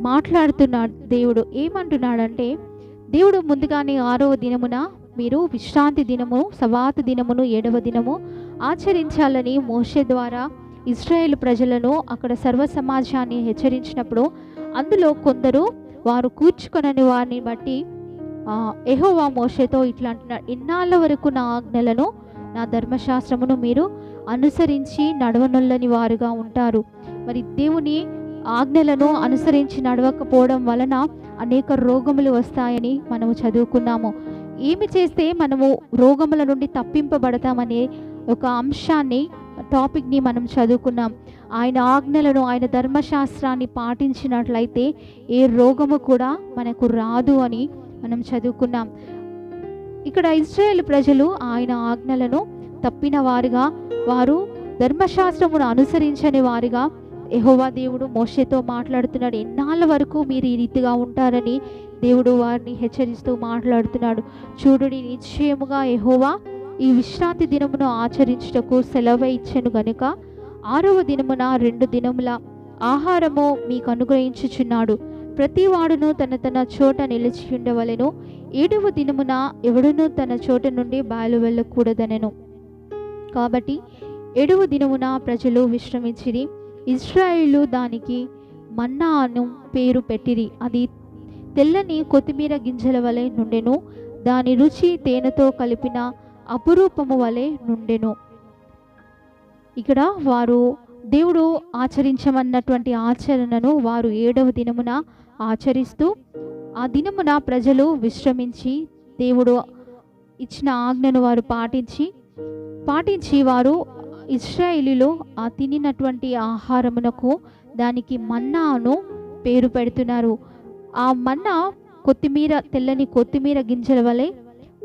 మాట్లాడుతున్నాడు. దేవుడు ఏమంటున్నాడంటే, దేవుడు ముందుగానే 6వ దినమున మీరు విశ్రాంతి దినము సబాతు దినమును 7వ దినము ఆచరించాలని మోషే ద్వారా ఇశ్రాయేలు ప్రజలను అక్కడ సర్వ సమాజాన్ని హెచ్చరించినప్పుడు అందులో కొందరు వారు కూర్చుకొనని వారిని బట్టి యెహోవా మోషేతో ఇట్లా అంటున్నాడు, ఇన్నాళ్ళ వరకు నా ఆజ్ఞలను నా ధర్మశాస్త్రమును మీరు అనుసరించి నడవనొల్లని వారుగా ఉంటారు. మరి దేవుని ఆజ్ఞలను అనుసరించి నడవకపోవడం వలన అనేక రోగములు వస్తాయని మనము చదువుకున్నాము. ఏమి చేస్తే మనము రోగముల నుండి తప్పింపబడతామనే ఒక అంశాన్ని టాపిక్ని మనం చదువుకున్నాం. ఆయన ఆజ్ఞలను ఆయన ధర్మశాస్త్రాన్ని పాటించినట్లయితే ఏ రోగము కూడా మనకు రాదు అని మనం చదువుకున్నాం. ఇక్కడ ఇశ్రాయేలు ప్రజలు ఆయన ఆజ్ఞలను తప్పిన వారుగా, వారు ధర్మశాస్త్రమును అనుసరించని వారుగా యెహోవా దేవుడు మోషేతో మాట్లాడుతున్నాడు. ఎన్నాళ్ళ వరకు మీరు ఈ రీతిగా ఉంటారని దేవుడు వారిని హెచ్చరిస్తూ మాట్లాడుతున్నాడు. చూడుడి, నిశ్చయముగా యెహోవా ఈ విశ్రాంతి దినమును ఆచరించుటకు సెలవు ఇచ్చెను గనుక 6వ దినమున 2 దినముల ఆహారము మీకు అనుగ్రహించుచున్నాడు. ప్రతి వాడును తన చోట నిలిచి ఉండవలెను. 7వ దినమున ఎవడునూ తన చోట నుండి బయలు వెళ్ళకూడదనెను. కాబట్టి 7వ దినమున ప్రజలు విశ్రమించిరి. ఇశ్రాయేలు దానికి మన్నా అను పేరు పెట్టిరి. అది తెల్లని కొత్తిమీర గింజల వలె నుండెను. దాని రుచి తేనెతో కలిపిన అపురూపము వలె నుండెను. ఇక్కడ వారు దేవుడు ఆచరించమన్నటువంటి ఆచరణను వారు 7వ దినమున ఆచరిస్తూ ఆ దినమున ప్రజలు విశ్రమించి దేవుడు ఇచ్చిన ఆజ్ఞను వారు పాటించి వారు ఇశ్రాయేలీలో ఆ తినినటువంటి ఆహారమునకు దానికి మన్నా అను పేరు పెడుతున్నారు. ఆ మన్నా తెల్లని కొత్తిమీర గింజల వలె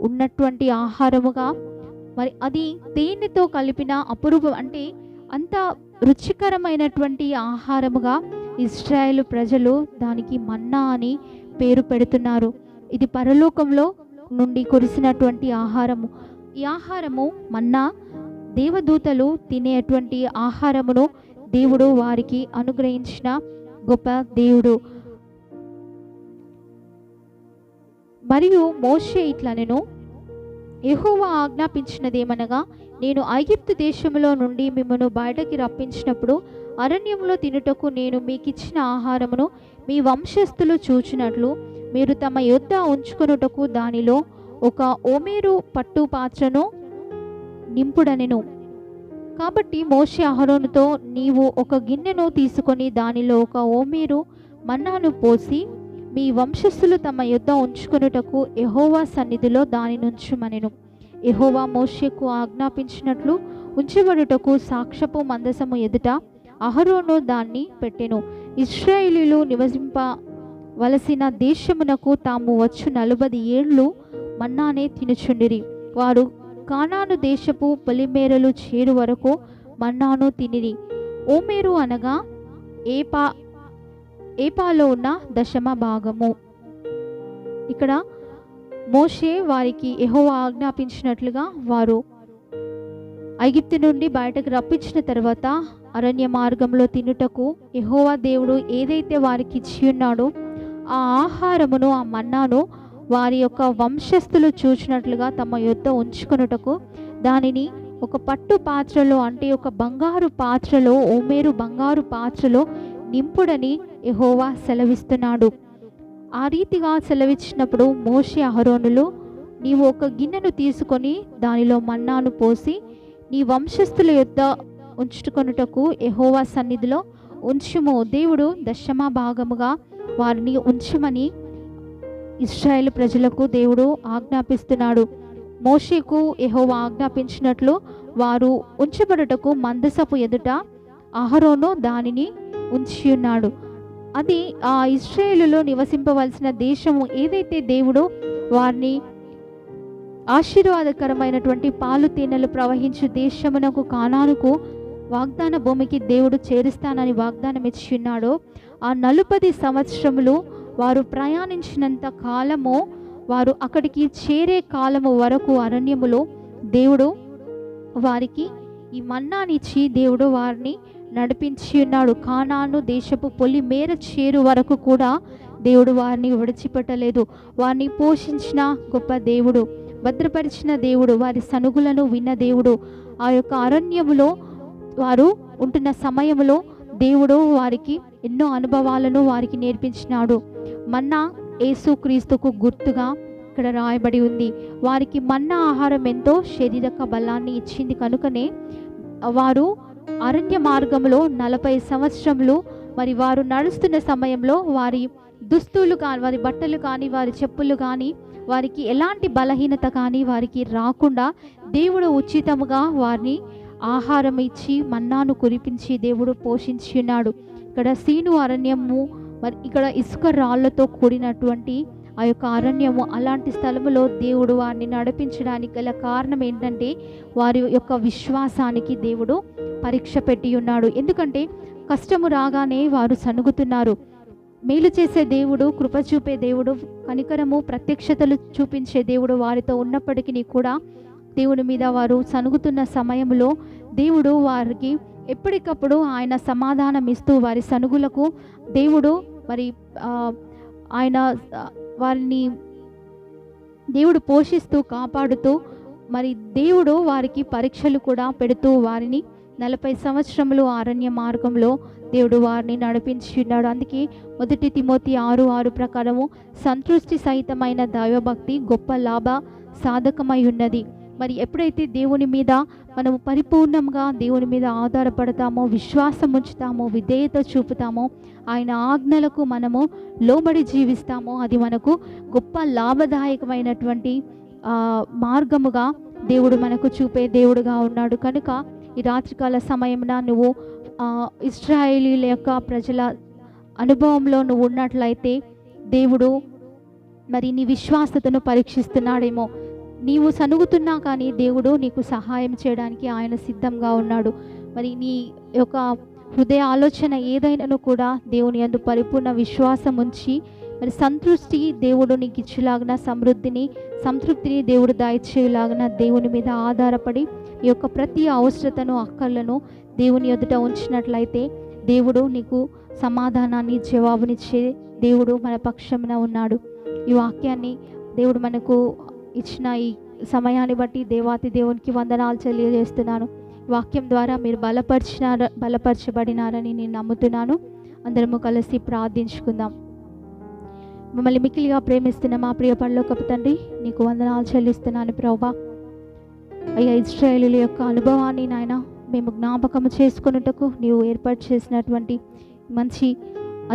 ఉన్నటువంటి ఆహారముగా, మరి అది తేనెతో కలిపిన అపురూపం, అంటే అంత రుచికరమైనటువంటి ఆహారముగా ఇశ్రాయేలు ప్రజలు దానికి మన్నా అని పేరు పెడుతున్నారు. ఇది పరలోకంలో నుండి కురిసినటువంటి ఆహారము. ఈ ఆహారము మన్నా దేవదూతలు తినేటువంటి ఆహారమును దేవుడు వారికి అనుగ్రహించిన గొప్ప దేవుడు. మరియు మోషే ఇట్లా నేను యెహోవా ఆజ్ఞాపించినదేమనగా, నేను ఐగుప్తు దేశములో నుండి మిమ్మను బయటకి రప్పించినప్పుడు అరణ్యంలో తినుటకు నేను మీకిచ్చిన ఆహారమును మీ వంశస్థులు చూచినట్లు మీరు తమ యొద్ద ఉంచుకొనుటకు దానిలో ఒక ఓమేరు పట్టు పాత్రను నింపుడనెను. కాబట్టి మోషే అహరోనుతో, నీవు ఒక గిన్నెను తీసుకొని దానిలో ఒక ఓమేరు మన్నాను పోసి మీ వంశస్థులు తమ యొద్ద ఉంచుకొనుటకు యెహోవా సన్నిధిలో దాని నుంచుమనెను. యెహోవా మోషేకు ఆజ్ఞాపించినట్లు ఉంచబడుటకు సాక్ష్యపు మందసము ఎదుట అహరోను దాన్ని పెట్టెను. ఇశ్రాయేలీయులు నివసింపవలసిన దేశమునకు తాము వచ్చు 40 ఏండ్లు మన్నానే తినుచుండిరి. వారు కానాను దేశపు పొలిమేరలు చేరు వరకు మన్నాను తినిరి. ఓమేరు అనగా ఏపాలో ఉన్న 10వ భాగము. ఇక్కడ మోషే వారికి యెహోవా ఆజ్ఞాపించినట్లుగా వారు ఐగుప్తు నుండి బయటకు రప్పించిన తర్వాత అరణ్య మార్గంలో తినుటకు యెహోవా దేవుడు ఏదైతే వారికి ఇచ్చి ఉన్నాడో ఆ ఆహారమును, ఆ మన్నాను వారి యొక్క వంశస్థులు చూచినట్లుగా తమ యొద్ద ఉంచుకొనుటకు దానిని ఒక పట్టు పాత్రలో, అంటే ఒక బంగారు పాత్రలో, ఓమేరు బంగారు పాత్రలో నింపుడని యెహోవా సెలవిస్తున్నాడు. ఆ రీతిగా సెలవిచ్చినప్పుడు మోషే అహరోనులు, నీవు ఒక గిన్నెను తీసుకొని దానిలో మన్నాను పోసి నీ వంశస్థుల యొద్ద ఉంచుకొనుటకు యెహోవా సన్నిధిలో ఉంచుము. దేవుడు 10వ భాగముగా వారిని ఉంచుమని ఇశ్రాయేలు ప్రజలకు దేవుడు ఆజ్ఞాపిస్తున్నాడు. మోషేకు యెహోవా ఆజ్ఞాపించినట్లు వారు ఉంచబడుటకు మందసపు ఎదుట అహరోను దానిని ఉంచి ఉన్నాడు. అది ఆ ఇశ్రాయేలులో నివసింపవలసిన దేశము, ఏదైతే దేవుడు వారిని ఆశీర్వాదకరమైనటువంటి పాలు తేనెలు ప్రవహించు దేశమునకు, కానానుకు, వాగ్దాన భూమికి దేవుడు చేరుస్తానని వాగ్దానం ఇచ్చి ఉన్నాడో ఆ 40 సంవత్సరములు వారు ప్రయాణించినంత కాలము, వారు అక్కడికి చేరే కాలము వరకు అరణ్యములో దేవుడు వారికి ఈ మన్నానిచ్చి దేవుడు వారిని నడిపించి ఉన్నాడు. కానాను దేశపు పొలిమేర చేరు వరకు కూడా దేవుడు వారిని విడిచిపెట్టలేదు. వారిని పోషించిన గొప్ప దేవుడు, భద్రపరిచిన దేవుడు, వారి సనుగులను విన్న దేవుడు. ఆ యొక్క అరణ్యములో వారు ఉంటున్న సమయంలో దేవుడు వారికి ఎన్నో అనుభవాలను వారికి నేర్పించినాడు. మన్నా యేసుక్రీస్తుకు గుర్తుగా ఇక్కడ రాయబడి ఉంది. వారికి మన్నా ఆహారం ఎంతో శారీరక బలాన్ని ఇచ్చింది కనుకనే వారు అరణ్య మార్గంలో 40 సంవత్సరములు మరి వారు నడుస్తున్న సమయంలో వారి దుస్తులు కానీ, వారి బట్టలు కానీ, వారి చెప్పులు కానీ, వారికి ఎలాంటి బలహీనత కానీ వారికి రాకుండా దేవుడు ఉచితముగా వారిని ఆహారం ఇచ్చి మన్నాను కురిపించి దేవుడు పోషించి ఉన్నాడు. ఇక్కడ సీను అరణ్యము, మరి ఇక్కడ ఇసుక రాళ్లతో కూడినటువంటి ఆ యొక్క అరణ్యము, అలాంటి స్థలములో దేవుడు వారిని నడిపించడానికి గల కారణం ఏంటంటే వారి యొక్క విశ్వాసానికి దేవుడు పరీక్ష పెట్టి ఉన్నాడు. ఎందుకంటే కష్టము రాగానే వారు సనుగుతున్నారు. మేలు చేసే దేవుడు, కృప చూపే దేవుడు, కనికరము ప్రత్యక్షతలు చూపించే దేవుడు వారితో ఉన్నప్పటికీ కూడా దేవుని మీద వారు సనుగుతున్న సమయంలో దేవుడు వారికి ఎప్పటికప్పుడు ఆయన సమాధానం ఇస్తూ వారి సనుగులకు దేవుడు మరి ఆయన వారిని దేవుడు పోషిస్తూ కాపాడుతూ మరి దేవుడు వారికి పరీక్షలు కూడా పెడుతూ వారిని 40 సంవత్సరములు అరణ్య మార్గంలో దేవుడు వారిని నడిపించి ఉన్నాడు. అందుకే 1 తిమోతి 6:6 ప్రకారము సంతృష్టి సహితమైన దైవభక్తి గొప్ప లాభ సాధకమై ఉన్నది. మరి ఎప్పుడైతే దేవుని మీద మనము పరిపూర్ణంగా దేవుని మీద ఆధారపడతామో, విశ్వాసం ఉంచుతామో, విధేయత చూపుతామో, ఆయన ఆజ్ఞలకు మనము లోబడి జీవిస్తామో అది మనకు గొప్ప లాభదాయకమైనటువంటి మార్గముగా దేవుడు మనకు చూపే దేవుడుగా ఉన్నాడు. కనుక ఈ రాత్రికాల సమయమున నువ్వు ఇశ్రాయేలీల యొక్క ప్రజల అనుభవంలో నువ్వు ఉన్నట్లయితే దేవుడు మరి నీ విశ్వాసతను పరీక్షిస్తున్నాడేమో. నీవు సనుగుతున్నా కానీ దేవుడు నీకు సహాయం చేయడానికి ఆయన సిద్ధంగా ఉన్నాడు. మరి నీ యొక్క హృదయ ఆలోచన ఏదైనాను కూడా దేవుని యందు పరిపూర్ణ విశ్వాసం ఉంచి మరి సంతృష్టి దేవుడు నీకు ఇచ్చేలాగిన సంతృప్తిని దేవుడు దయచేలాగిన దేవుని మీద ఆధారపడి ఈ యొక్క ప్రతి అవసరతను, అక్కర్లను దేవుని ఎదుట ఉంచినట్లయితే దేవుడు నీకు సమాధానాన్ని, జవాబునిచ్చే దేవుడు మన పక్షమున ఉన్నాడు. ఈ వాక్యాన్ని దేవుడు మనకు ఇచ్చిన ఈ సమయాన్ని బట్టి దేవాతి దేవునికి వందనాలు తెలియజేస్తున్నాను. వాక్యం ద్వారా మీరు బలపరచబడినారని నేను నమ్ముతున్నాను. అందరము కలిసి ప్రార్థించుకుందాం. మమ్మల్ని మిక్కిలిగా ప్రేమిస్తున్న మా ప్రియ పరలోకపు తండ్రి, నీకు వందనాలు చెల్లిస్తున్నాను ప్రభువా. అయ్యా, ఇశ్రాయేలీయుల యొక్క అనుభవాన్ని నాయన మేము జ్ఞాపకం చేసుకొనుటకు నీవు ఏర్పాటు చేసినటువంటి మంచి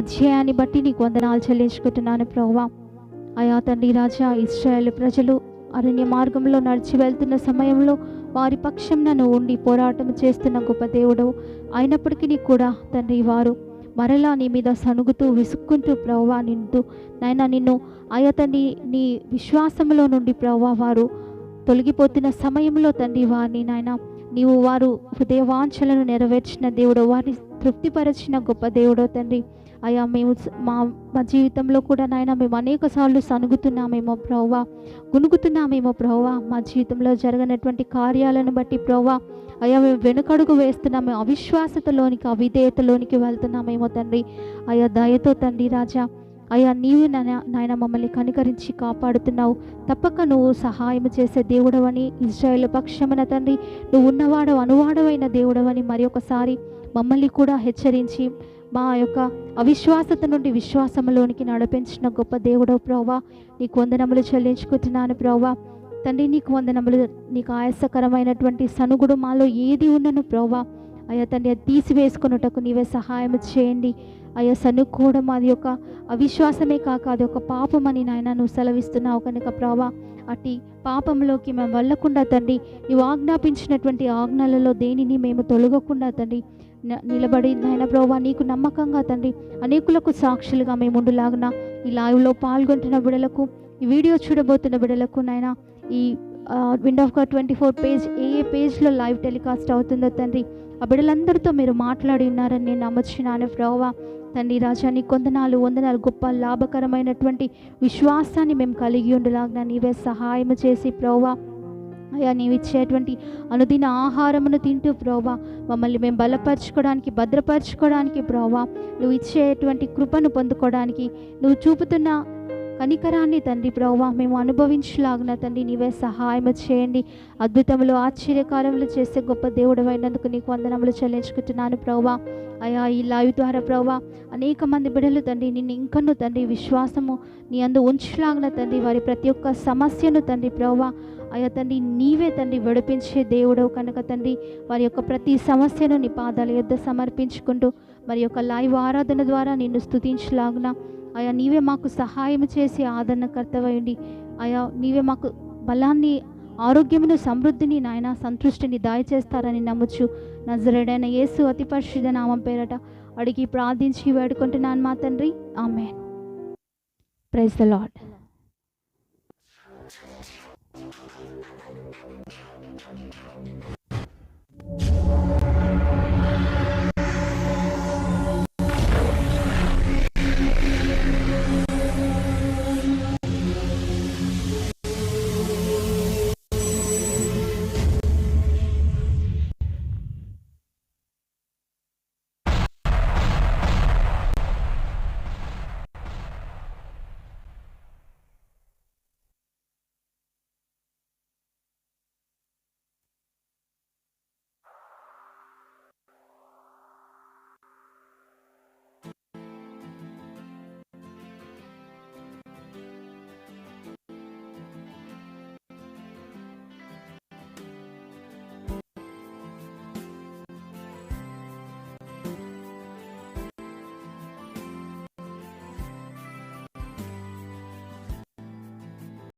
అధ్యాయాన్ని బట్టి నీకు వందనాలు చెల్లించుకుంటున్నాను ప్రభువా. అయ్యా తండ్రి రాజా, ఇశ్రాయేలు ప్రజలు అరణ్య మార్గంలో నడిచి వెళ్తున్న సమయంలో వారి పక్షంన నువ్వు ఉండి పోరాటం చేస్తున్న గొప్ప దేవుడు అయినప్పటికీ కూడా తండ్రి వారు మరలా నీ మీద సనుగుతూ విసుక్కుంటూ ప్రభువా నిన్ను అయ్యా తండ్రి నీ విశ్వాసంలో నుండి ప్రభువా వారు తొలగిపోతున్న సమయంలో తండ్రి వారిని నాయన నీవు వారు హృదయవాంఛలను నెరవేర్చిన దేవుడు, వారిని తృప్తిపరచిన గొప్ప దేవుడో తండ్రి. అయ్యా మేము మా జీవితంలో కూడా నాయన మేము అనేక సార్లు సనుగుతున్నామేమో ప్రభువా, గునుగుతున్నామేమో ప్రభువా. మా జీవితంలో జరగనటువంటి కార్యాలను బట్టి ప్రభువా అయ్యా మేము వెనుకడుగు వేస్తున్నాము, అవిశ్వాసతలోనికి అవిధేయతలోనికి వెళ్తున్నామేమో తండ్రి. అయ్యా దయతో తండ్రి రాజా, అయ్యా నీవు నాయన మమ్మల్ని కనికరించి కాపాడుతున్నావు. తప్పక నువ్వు సహాయం చేసే దేవుడవని, ఇశ్రాయేలు పక్షమున తండ్రి నువ్వు ఉన్నవాడవు అనువాడవైన దేవుడవని మరి ఒకసారి మమ్మల్ని కూడా హెచ్చరించి మా యొక్క అవిశ్వాసత నుండి విశ్వాసంలోనికి నడిపించిన గొప్ప దేవుడవు ప్రభువా. నీకు వందనములు చెల్లించుకుంటున్నాను ప్రభువా. తండ్రి నీకు వందనములు. నీకు ఆయాసకరమైనటువంటి సనుగుడు మాలో ఏది ఉన్నను ప్రభువా అయ్యా తండ్రి అది తీసివేసుకొనుటకు నీవే సహాయం చేయండి. అయ్యా సనుక్కోవడం అది ఒక అవిశ్వాసమే కాక అది ఒక పాపమని నాయన నువ్వు సెలవిస్తున్నావు కనుక ప్రభువా అట్టి పాపంలోకి మేము వెళ్ళకుండా తండ్రి నీవు ఆజ్ఞాపించినటువంటి ఆజ్ఞలలో దేనిని మేము తొలగకుండా తండ్రి నిలబడి నాయన ప్రభువా నీకు నమ్మకంగా తండ్రి అనేకులకు సాక్షులుగా మేము ఉండులాగున ఈ లైవ్లో పాల్గొంటున్న బిడ్డలకు, ఈ వీడియో చూడబోతున్న బిడ్డలకు నాయన ఈ విండ్ ఆఫ్ గాడ్ 24 పేజ్ ఏ పేజ్లో లైవ్ టెలికాస్ట్ అవుతుందో తండ్రి ఆ బిడ్డలందరితో మీరు మాట్లాడి ఉన్నారని నేను నమ్మొచ్చినాను ప్రభువా. తండ్రి రాజా నీ వందనాలు గొప్ప లాభకరమైనటువంటి విశ్వాసాన్ని మేము కలిగి ఉండేలాగా నీవే సహాయం చేసి ప్రభువా అయ్యా నీవు ఇచ్చేటువంటి అనుదిన ఆహారమును తింటూ ప్రభువా మమ్మల్ని మేము బలపరచుకోవడానికి, భద్రపరచుకోవడానికి ప్రభువా నువ్వు ఇచ్చేటువంటి కృపను పొందుకోవడానికి, నువ్వు చూపుతున్న కనికరాన్ని తండ్రి ప్రభువా మేము అనుభవించలాగిన తండ్రి నీవే సహాయం చేయండి. అద్భుతములు ఆశ్చర్యకారములు చేసే గొప్ప దేవుడు అయినందుకు నీకు వందనములు చెల్లించుకుంటున్నాను ప్రభువా. అయ్యా ఈ లైవ్ ద్వారా ప్రభువా అనేక మంది బిడ్డలు తండ్రి నిన్ను ఇంకను తండ్రి విశ్వాసము నీ అందు ఉంచలాగిన తండ్రి వారి ప్రతి ఒక్క సమస్యను తండ్రి ప్రభువా అయ్యా తండ్రి నీవే తండ్రి విడిపించే దేవుడవు కనుక తండ్రి వారి యొక్క ప్రతి సమస్యను నీ పాదాల యొద్ద సమర్పించుకుంటూ మరి యొక్క లైవ్ ఆరాధన ద్వారా నిన్ను స్తుతించలాగున అయ్యా నీవే మాకు సహాయం చేసి ఆదరణకర్తవయండి. అయ్యా నీవే మాకు బలాన్ని, ఆరోగ్యమును, సమృద్ధిని నాయన సంతృష్టిని దయచేస్తారని నమ్ముచు నజరేయుడైన యేసు అతి పరిశుద్ధ నామం పేరట అడిగి ప్రార్థించి వేడుకుంటున్నాను మా తండ్రి, ఆమేన్. Praise the lord.